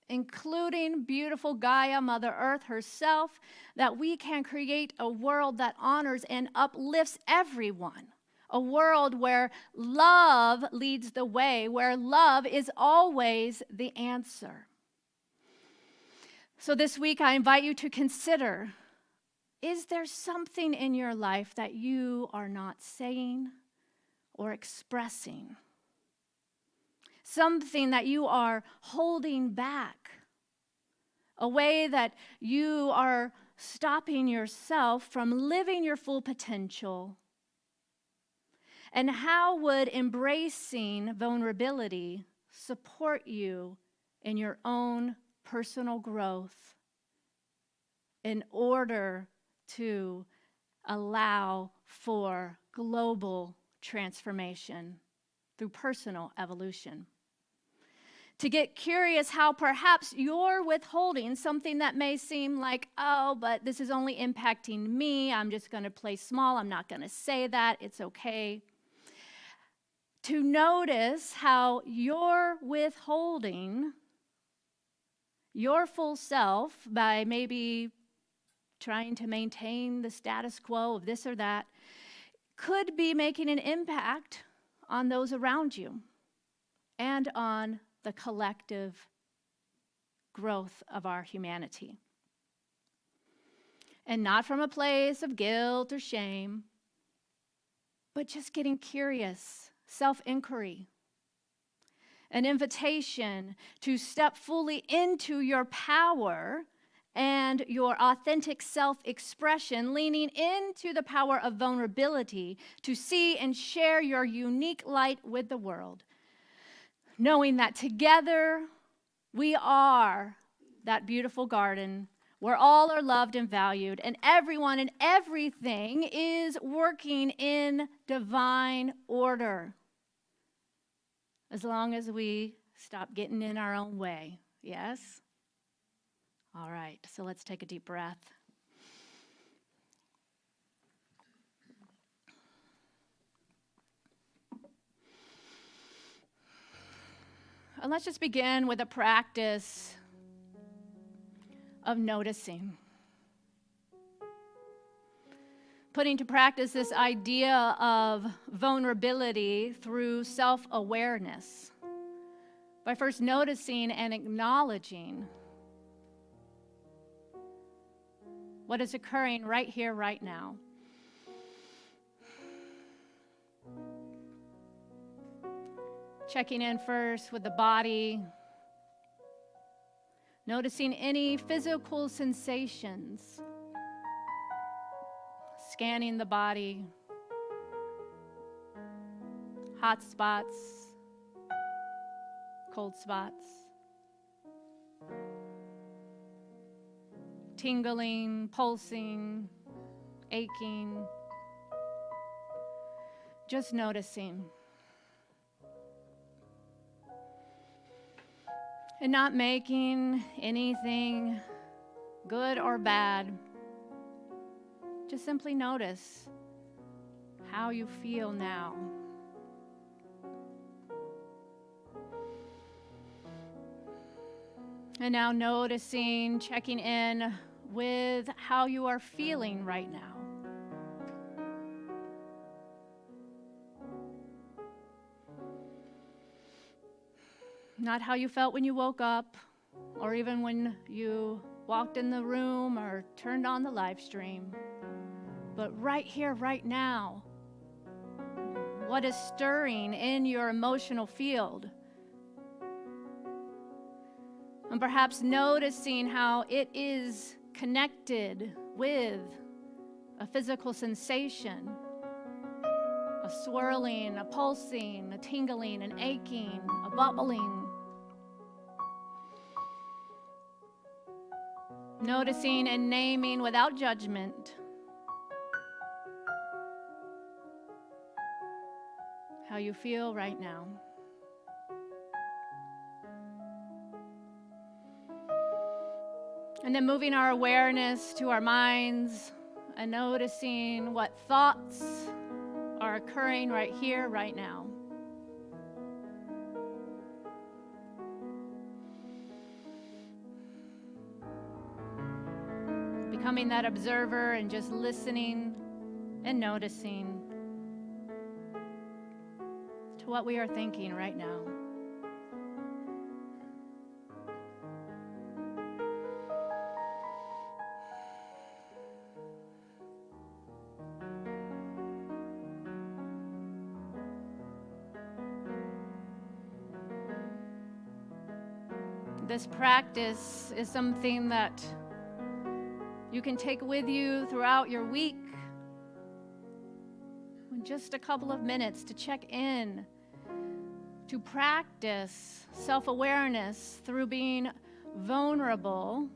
including beautiful Gaia, Mother Earth herself, that we can create a world that honors and uplifts everyone. A world where love leads the way, where love is always the answer. So this week, I invite you to consider, is there something in your life that you are not saying or expressing? Something that you are holding back? A way that you are stopping yourself from living your full potential? And how would embracing vulnerability support you in your own personal growth in order to allow for global transformation through personal evolution? To get curious how perhaps you're withholding something that may seem like, oh, but this is only impacting me. I'm just going to play small. I'm not going to say that. It's okay. To notice how you're withholding your full self by maybe trying to maintain the status quo of this or that could be making an impact on those around you and on the collective growth of our humanity. And not from a place of guilt or shame, but just getting curious, self-inquiry. An invitation to step fully into your power and your authentic self-expression, leaning into the power of vulnerability to see and share your unique light with the world, knowing that together we are that beautiful garden where all are loved and valued, and everyone and everything is working in divine order. As long as we stop getting in our own way. Yes? All right, so let's take a deep breath. And let's just begin with a practice of noticing. Putting to practice this idea of vulnerability through self-awareness by first noticing and acknowledging what is occurring right here, right now. Checking in first with the body, noticing any physical sensations. Scanning the body, hot spots, cold spots, tingling, pulsing, aching, just noticing. And not making anything good or bad. Just simply notice how you feel now. And now noticing, checking in with how you are feeling right now. Not how you felt when you woke up, or even when you walked in the room or turned on the live stream. But right here, right now, what is stirring in your emotional field? And perhaps noticing how it is connected with a physical sensation, a swirling, a pulsing, a tingling, an aching, a bubbling. Noticing and naming without judgment how you feel right now. And then moving our awareness to our minds and noticing what thoughts are occurring right here, right now. Becoming that observer and just listening and noticing to what we are thinking right now. This practice is something that you can take with you throughout your week. In just a couple of minutes to check in, to practice self-awareness through being vulnerable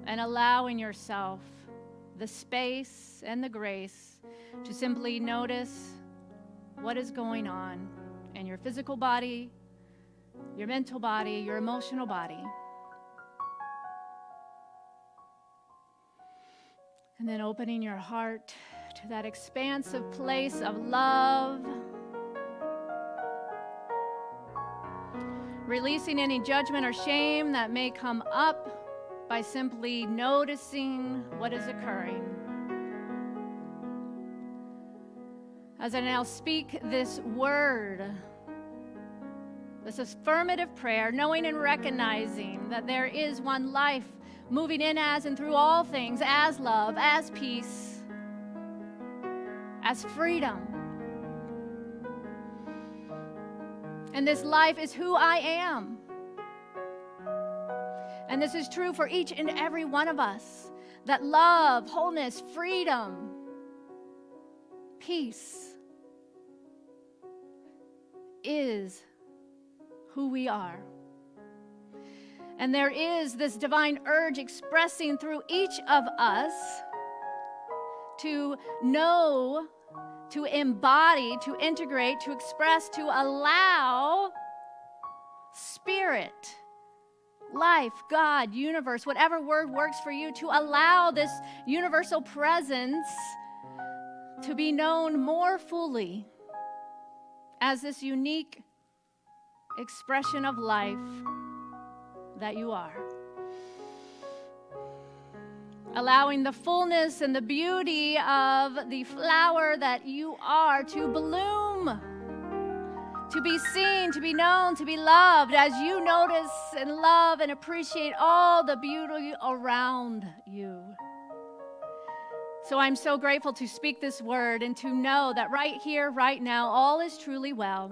and allowing yourself the space and the grace to simply notice what is going on in your physical body, your mental body, your emotional body. And then opening your heart to that expansive place of love. Releasing any judgment or shame that may come up by simply noticing what is occurring. As I now speak this word, this affirmative prayer, knowing and recognizing that there is one life moving in as and through all things, as love, as peace, as freedom. And this life is who I am. And this is true for each and every one of us, that love, wholeness, freedom, peace is who we are. And there is this divine urge expressing through each of us to know, to embody, to integrate, to express, to allow spirit, life, God, universe, whatever word works for you, to allow this universal presence to be known more fully as this unique expression of life that you are. Allowing the fullness and the beauty of the flower that you are to bloom, to be seen, to be known, to be loved as you notice and love and appreciate all the beauty around you. So I'm so grateful to speak this word and to know that right here, right now, all is truly well.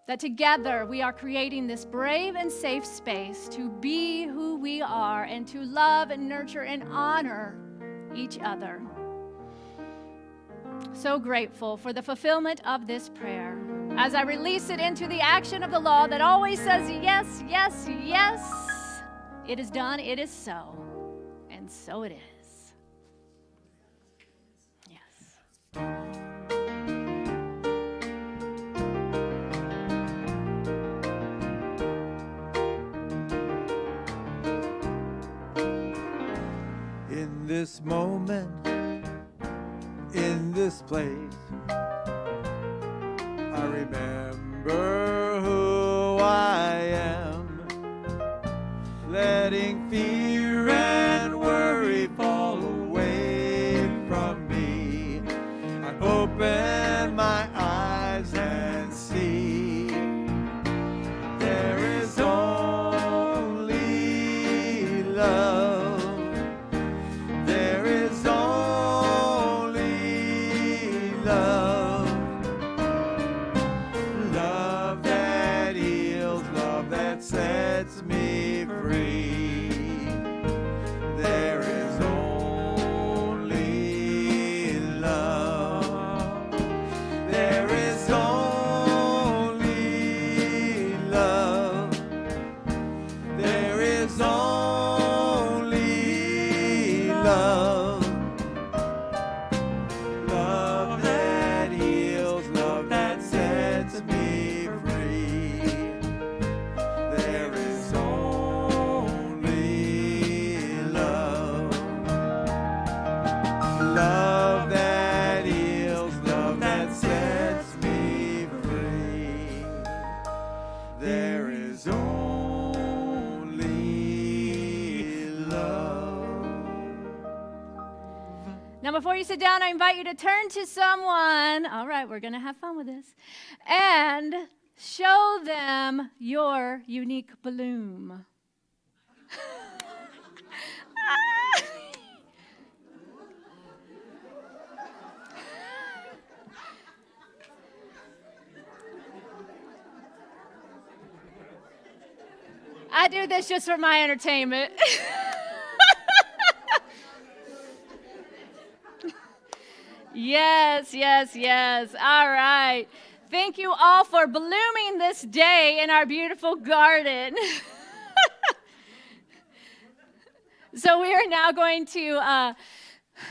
That together we are creating this brave and safe space to be who we are and to love and nurture and honor each other. So grateful for the fulfillment of this prayer as I release it into the action of the law that always says yes, yes, yes. It is done, it is so, and so it is. In this moment, in this place, I remember who I am, letting fear and worry fall away from me. I open my eyes and see there is only love. Sets me free. There is only love. There is only love. There is only love. Love that heals, love that sets me free. There is only love. Love that heals, love that sets me free. There is only love. Now, before you sit down, I invite you to turn to someone. All right, we're going to have fun with this. And show them your unique bloom. I do this just for my entertainment. Yes, yes, yes. All right. Thank you all for blooming this day in our beautiful garden. So we are now going to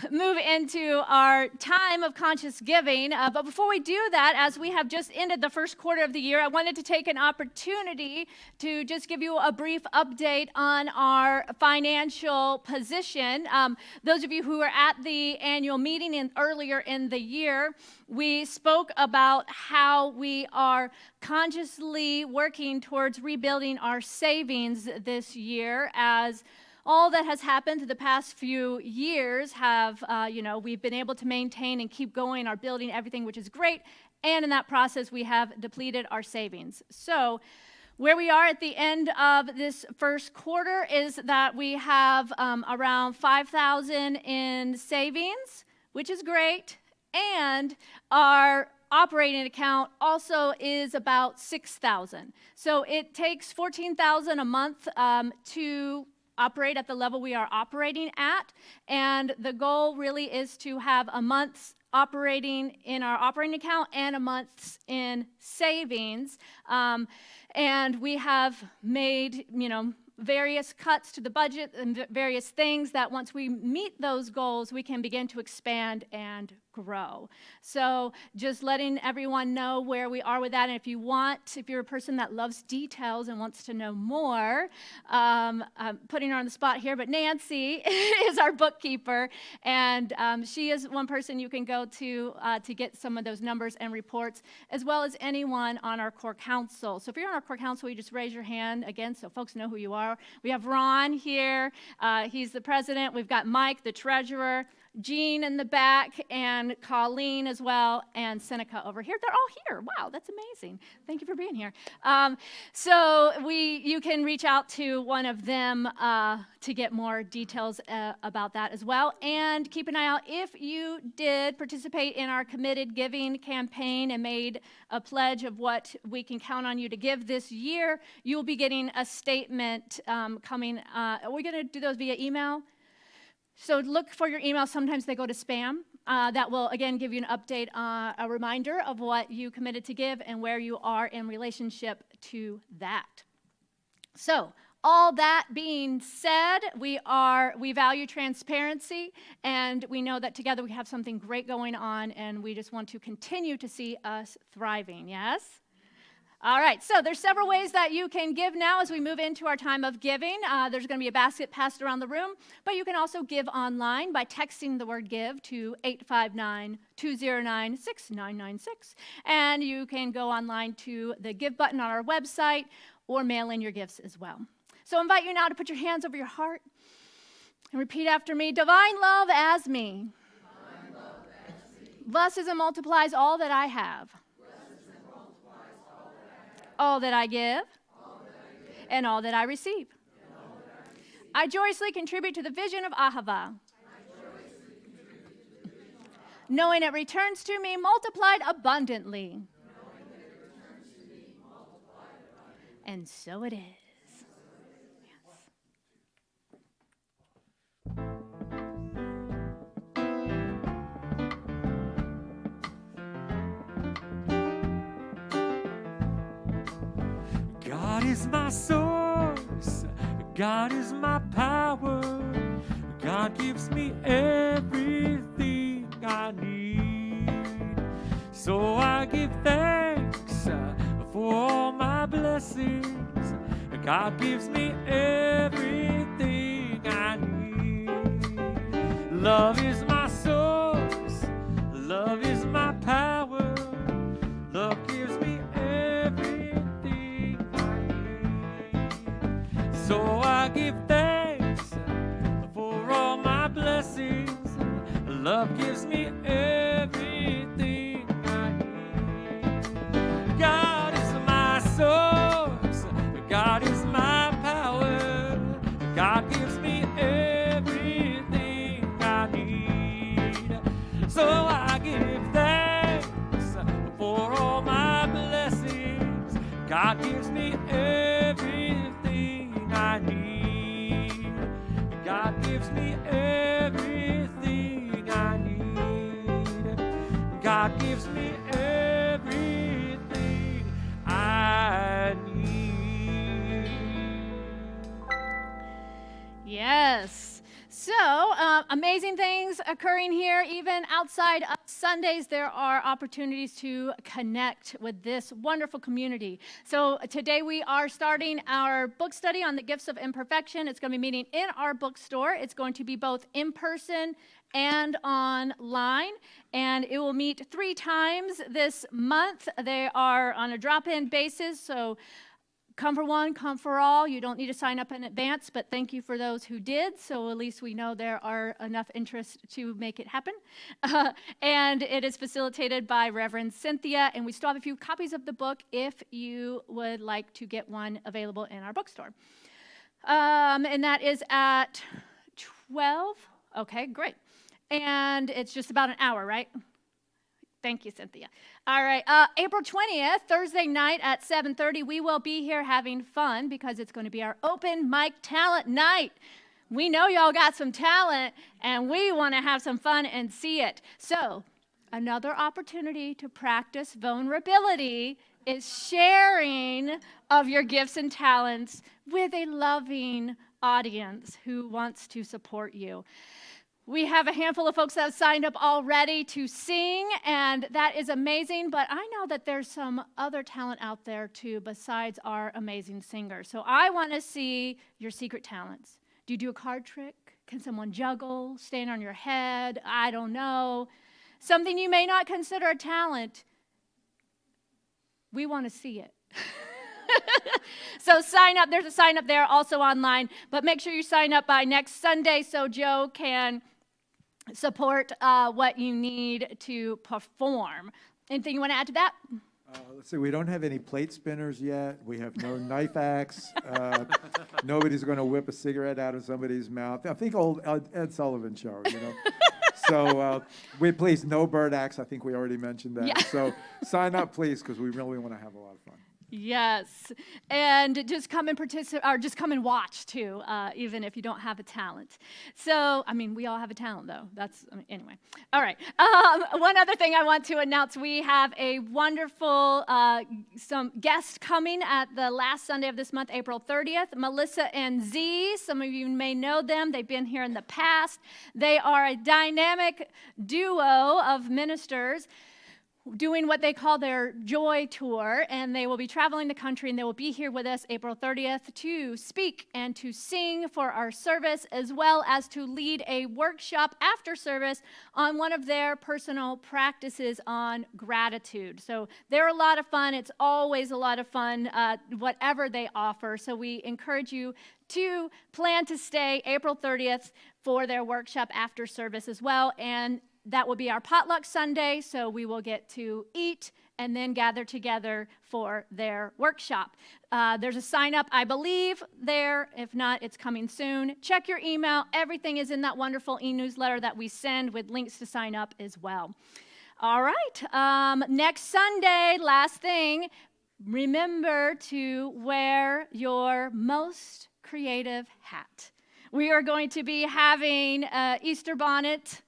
move into our time of conscious giving. But before we do that, as we have just ended the first quarter of the year, I wanted to take an opportunity to just give you a brief update on our financial position. Those of you who were at the annual meeting earlier in the year, we spoke about how we are consciously working towards rebuilding our savings this year, as all that has happened the past few years have, we've been able to maintain and keep going our building, everything, which is great. And in that process, we have depleted our savings. So where we are at the end of this first quarter is that we have around $5,000 in savings, which is great. And our operating account also is about $6,000. So it takes $14,000 a month to operate at the level we are operating at, and the goal really is to have a month's operating in our operating account and a month's in savings, and we have made, various cuts to the budget and various things that once we meet those goals, we can begin to expand and grow. So just letting everyone know where we are with that. And if you're a person that loves details and wants to know more, I'm putting her on the spot here, but Nancy is our bookkeeper, and she is one person you can go to get some of those numbers and reports, as well as anyone on our core council. So if you're on our core council, you just raise your hand again so folks know who you are. We have Ron here. He's the president. We've got Mike, the treasurer, Jean in the back, and Colleen as well, and Seneca over here. They're all here. Wow, that's amazing. Thank you for being here. You can reach out to one of them to get more details about that as well. And keep an eye out if you did participate in our committed giving campaign and made a pledge of what we can count on you to give this year. You will be getting a statement coming. Are we going to do those via email? So look for your email. Sometimes they go to spam. That will, again, give you an update, a reminder of what you committed to give and where you are in relationship to that. So all that being said, we value transparency, and we know that together we have something great going on, and we just want to continue to see us thriving, yes? All right, so there's several ways that you can give now as we move into our time of giving. There's going to be a basket passed around the room, but you can also give online by texting the word give to 859-209-6996. And you can go online to the give button on our website or mail in your gifts as well. So I invite you now to put your hands over your heart and repeat after me. Divine love as me. Divine love as me. Blesses and multiplies all that I have. All that I give, and all that I receive. I joyously contribute to the vision of Ahava, knowing it returns to me multiplied abundantly. And so it is. God is my source, God is my power, God gives me everything I need. So I give thanks for all my blessings, God gives me everything I need. Love is my source, love is my power, love gives me so I give thanks for all my blessings. Love gives me everything I need. God is my source. God is my power. God gives me everything I need. So I give thanks for all my blessings. God gives me everything I need. God gives me everything I need. God gives me everything I need. Yes. So amazing things occurring here. Even outside of Sundays, there are opportunities to connect with this wonderful community. So today we are starting our book study on the gifts of imperfection. It's going to be meeting in our bookstore. It's going to be both in person and online, and it will meet 3 times this month. They are on a drop-in basis, so come for one, come for all. You don't need to sign up in advance, but thank you for those who did, so at least we know there are enough interest to make it happen. And it is facilitated by Reverend Cynthia, and we still have a few copies of the book if you would like to get one available in our bookstore. And that is at 12. Okay, great. And it's just about an hour, right? Thank you, Cynthia. All right, April 20th, Thursday night at 7:30, we will be here having fun because it's going to be our open mic talent night. We know y'all got some talent, and we want to have some fun and see it. So another opportunity to practice vulnerability is sharing of your gifts and talents with a loving audience who wants to support you. We have a handful of folks that have signed up already to sing, and that is amazing, but I know that there's some other talent out there too besides our amazing singers. So I want to see your secret talents. Do you do a card trick? Can someone juggle, stand on your head? I don't know. Something you may not consider a talent. We want to see it. So sign up. There's a sign up there also online, but make sure you sign up by next Sunday so Joe can support what you need to perform. Anything you want to add to that? Let's see, we don't have any plate spinners yet. We have no knife axe. Nobody's going to whip a cigarette out of somebody's mouth. I think old Ed Sullivan show, you know. So please, no bird axe. I think we already mentioned that. Yeah. So sign up, please, because we really want to have a lot of fun. Yes, and just come and participate, or just come and watch too, even if you don't have a talent. So, I mean, we all have a talent though. Anyway. All right. One other thing I want to announce, we have a wonderful, some guests coming at the last Sunday of this month, April 30th, Melissa and Z. Some of you may know them. They've been here in the past. They are a dynamic duo of ministers doing what they call their Joy Tour, and they will be traveling the country, and they will be here with us April 30th to speak and to sing for our service, as well as to lead a workshop after service on one of their personal practices on gratitude. So they're a lot of fun. It's always a lot of fun, whatever they offer. So we encourage you to plan to stay April 30th for their workshop after service as well, and that will be our potluck Sunday, so we will get to eat and then gather together for their workshop. There's a sign up, I believe, there. If not, it's coming soon. Check your email. Everything is in that wonderful e-newsletter that we send with links to sign up as well. All right, next Sunday, last thing, remember to wear your most creative hat. We are going to be having Easter bonnet,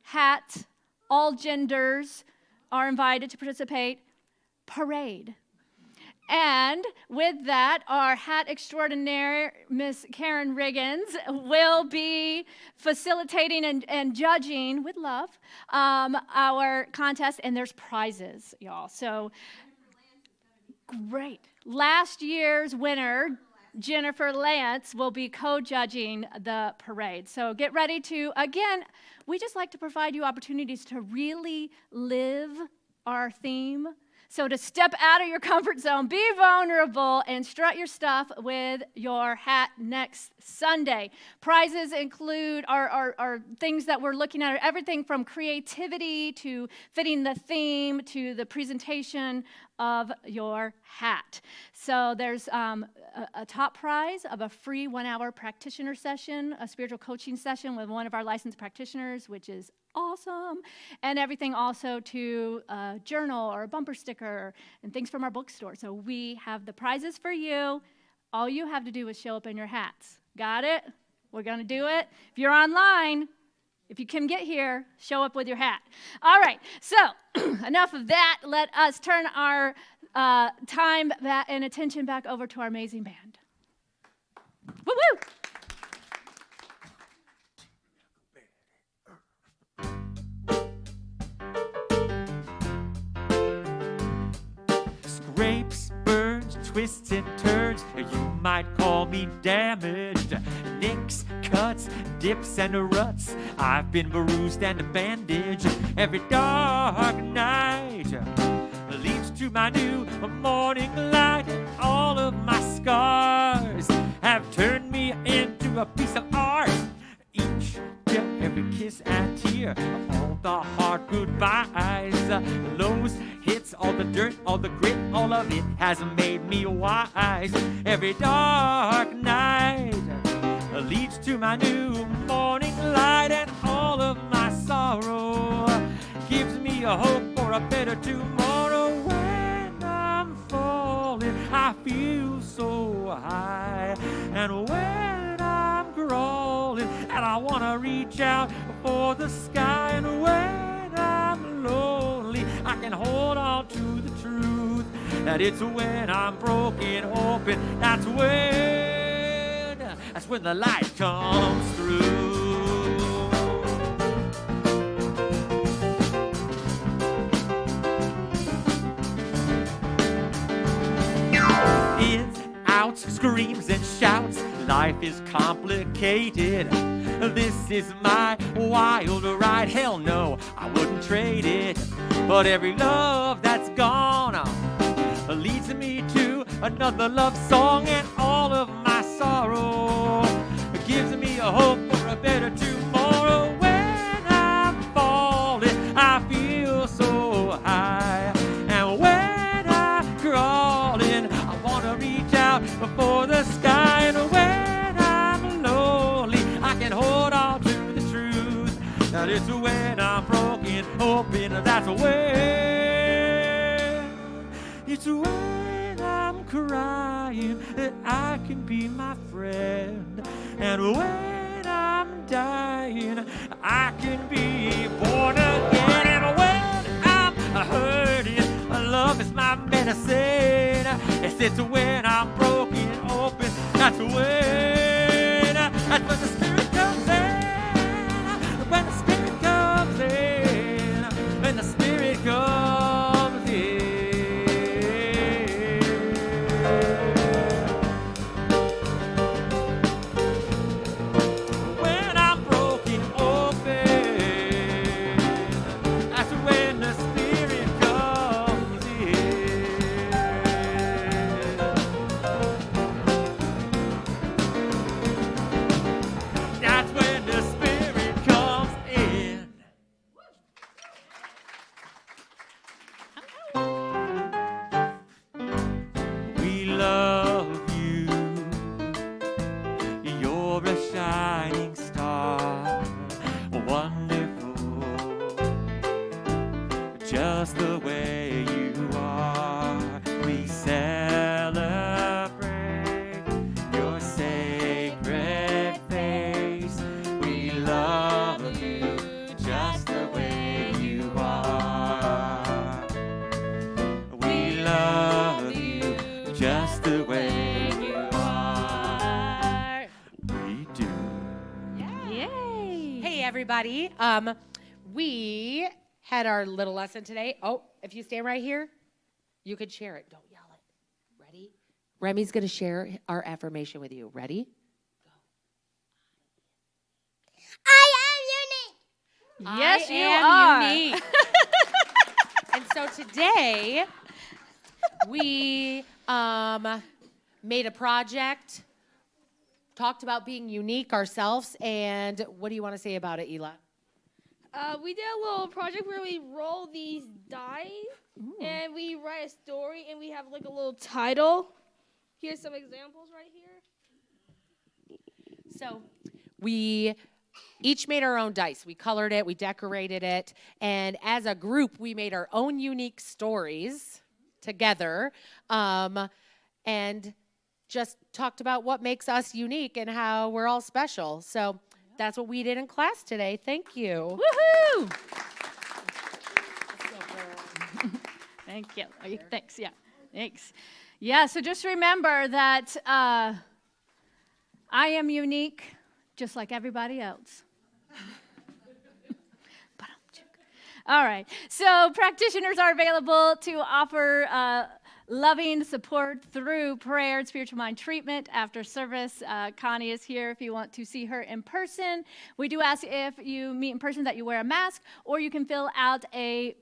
hat, all genders are invited to participate, parade. And with that, our hat extraordinaire, Miss Karen Riggins, will be facilitating and judging with love our contest, and there's prizes, y'all. So great. Last year's winner, Jennifer Lance, will be co-judging the parade. So get ready to, again, we just like to provide you opportunities to really live our theme. So to step out of your comfort zone, be vulnerable, and strut your stuff with your hat next Sunday. Prizes include our things that we're looking at, everything from creativity to fitting the theme to the presentation of your hat. So there's a top prize of a free 1-hour practitioner session, a spiritual coaching session with one of our licensed practitioners, which is awesome, and everything also to a journal or a bumper sticker and things from our bookstore. So we have the prizes for you. All you have to do is show up in your hats. Got it? We're going to do it. If you're online, if you can get here, show up with your hat. All right, so enough of that. Let us turn our time and attention back over to our amazing band. Woo-woo! Scrapes, burns, twists and turns, you might call me damaged. Nicks, cuts, dips and ruts, I've been bruised and bandaged. Every dark night leads to my new morning light. All of my scars have turned me into a piece of art. Each step, every kiss and tear, all the hard goodbyes, lows, hits, all the dirt, all the grit, all of it has made me wise. Every dark night leads to my new morning light, and all of my sorrow gives me a hope for a better tomorrow. When I'm falling, I feel so high, and when I'm crawling, and I want to reach out for the sky, and when I'm lonely, I can hold on to the truth that it's when I'm broken open, that's when the light comes through. Ins, outs, screams and shouts, life is complicated. This is my wild ride, hell no, I wouldn't trade it. But every love that's gone leads me to another love song, and all of my sorrow gives me a hope for a better tomorrow. When I'm falling, I feel so high, and when I'm crawling, I want to reach out for the sky, and when I'm lonely, I can hold on to the truth that it's when I'm broken open, that's it's when I'm crying that I can be my friend, and when I'm dying I can be born again, and when I'm hurting, love is my medicine. It's when I'm broken open, that's when the Spirit comes in, when the Spirit comes in, when the Spirit comes in. When I'm broken open, that's when the Spirit comes in. That's when the Spirit comes in. We love you. You're a shining star, wonderful, just the way you are. We celebrate your sacred face. We love you just the way you are. We love you just the way you are. We do. Yay! Hey, everybody. We had our little lesson today. Oh, if you stand right here, you could share it. Don't yell it. Ready? Remy's going to share our affirmation with you. Ready? Yes, I you am are. unique. And so today, we made a project, talked about being unique ourselves, and what do you want to say about it, Ela? We did a little project where we roll these dice and we write a story and we have like a little title. Here's some examples right here. So we each made our own dice. We colored it, we decorated it, and as a group, we made our own unique stories together, and just talked about what makes us unique and how we're all special. So that's what we did in class today. Thank you. Woohoo! Thank you. Oh, thanks. Yeah. Thanks. Yeah. So just remember that I am unique, just like everybody else. All right. So practitioners are available to offer loving support through prayer and spiritual mind treatment after service. Connie is here if you want to see her in person. We do ask if you meet in person that you wear a mask, or you can fill out a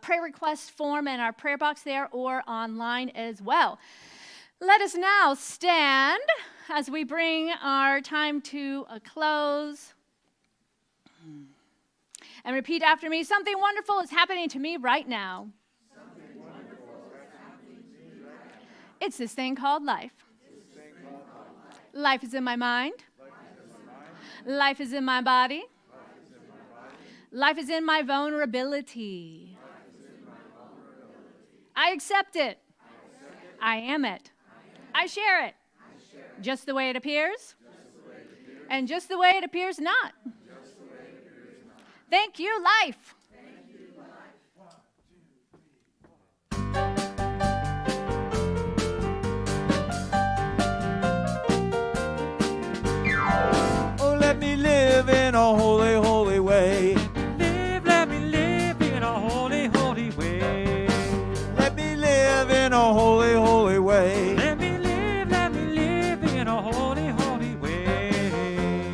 prayer request form in our prayer box there or online as well. Let us now stand as we bring our time to a close. And repeat after me, something wonderful is happening to me right now. It's this thing called life. Life is in my mind. Life is in my body. Life is in my vulnerability. I accept it. I am it. I share it. Just the way it appears. And just the way it appears not. Thank you, life. Oh, let me live in a holy, holy way. Let me live in a holy, holy way. Let me live in a holy, holy way. Let me live in a holy, holy way.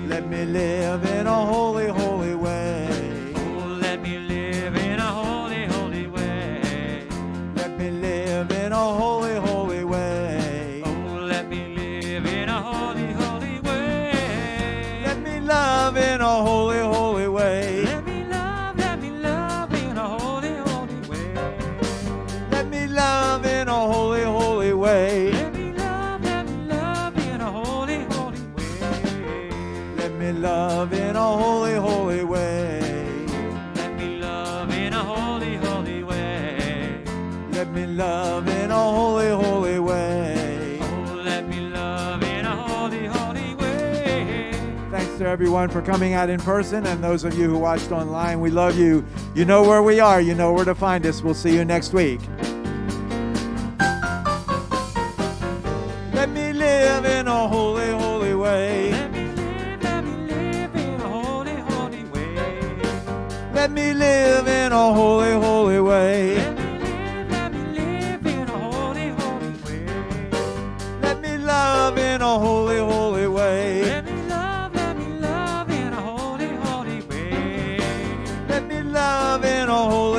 Let me live in a holy, holy way. Oh, let me live in a holy, holy way. Let me live in a holy, holy way. Oh, let me live in a holy, holy way. Let me love in a holy, holy way. Let me love in a holy, holy way. Let me love in a holy, holy way. Let me love in a holy, holy way. Let me love in a holy, holy way. Let me love in a holy, holy way. Let me love in a holy, holy way. Oh, let me love in a holy, holy way. Thanks to everyone for coming out in person, and those of you who watched online, we love you. You know where we are. You know where to find us. We'll see you next week. Let me live in a holy, holy way. Let me live in a holy, holy way. Let me live in a holy, holy way. Let me live in a holy, holy way. Let me love in a holy, holy way. Let me love in a holy, holy way. Let me love in a holy,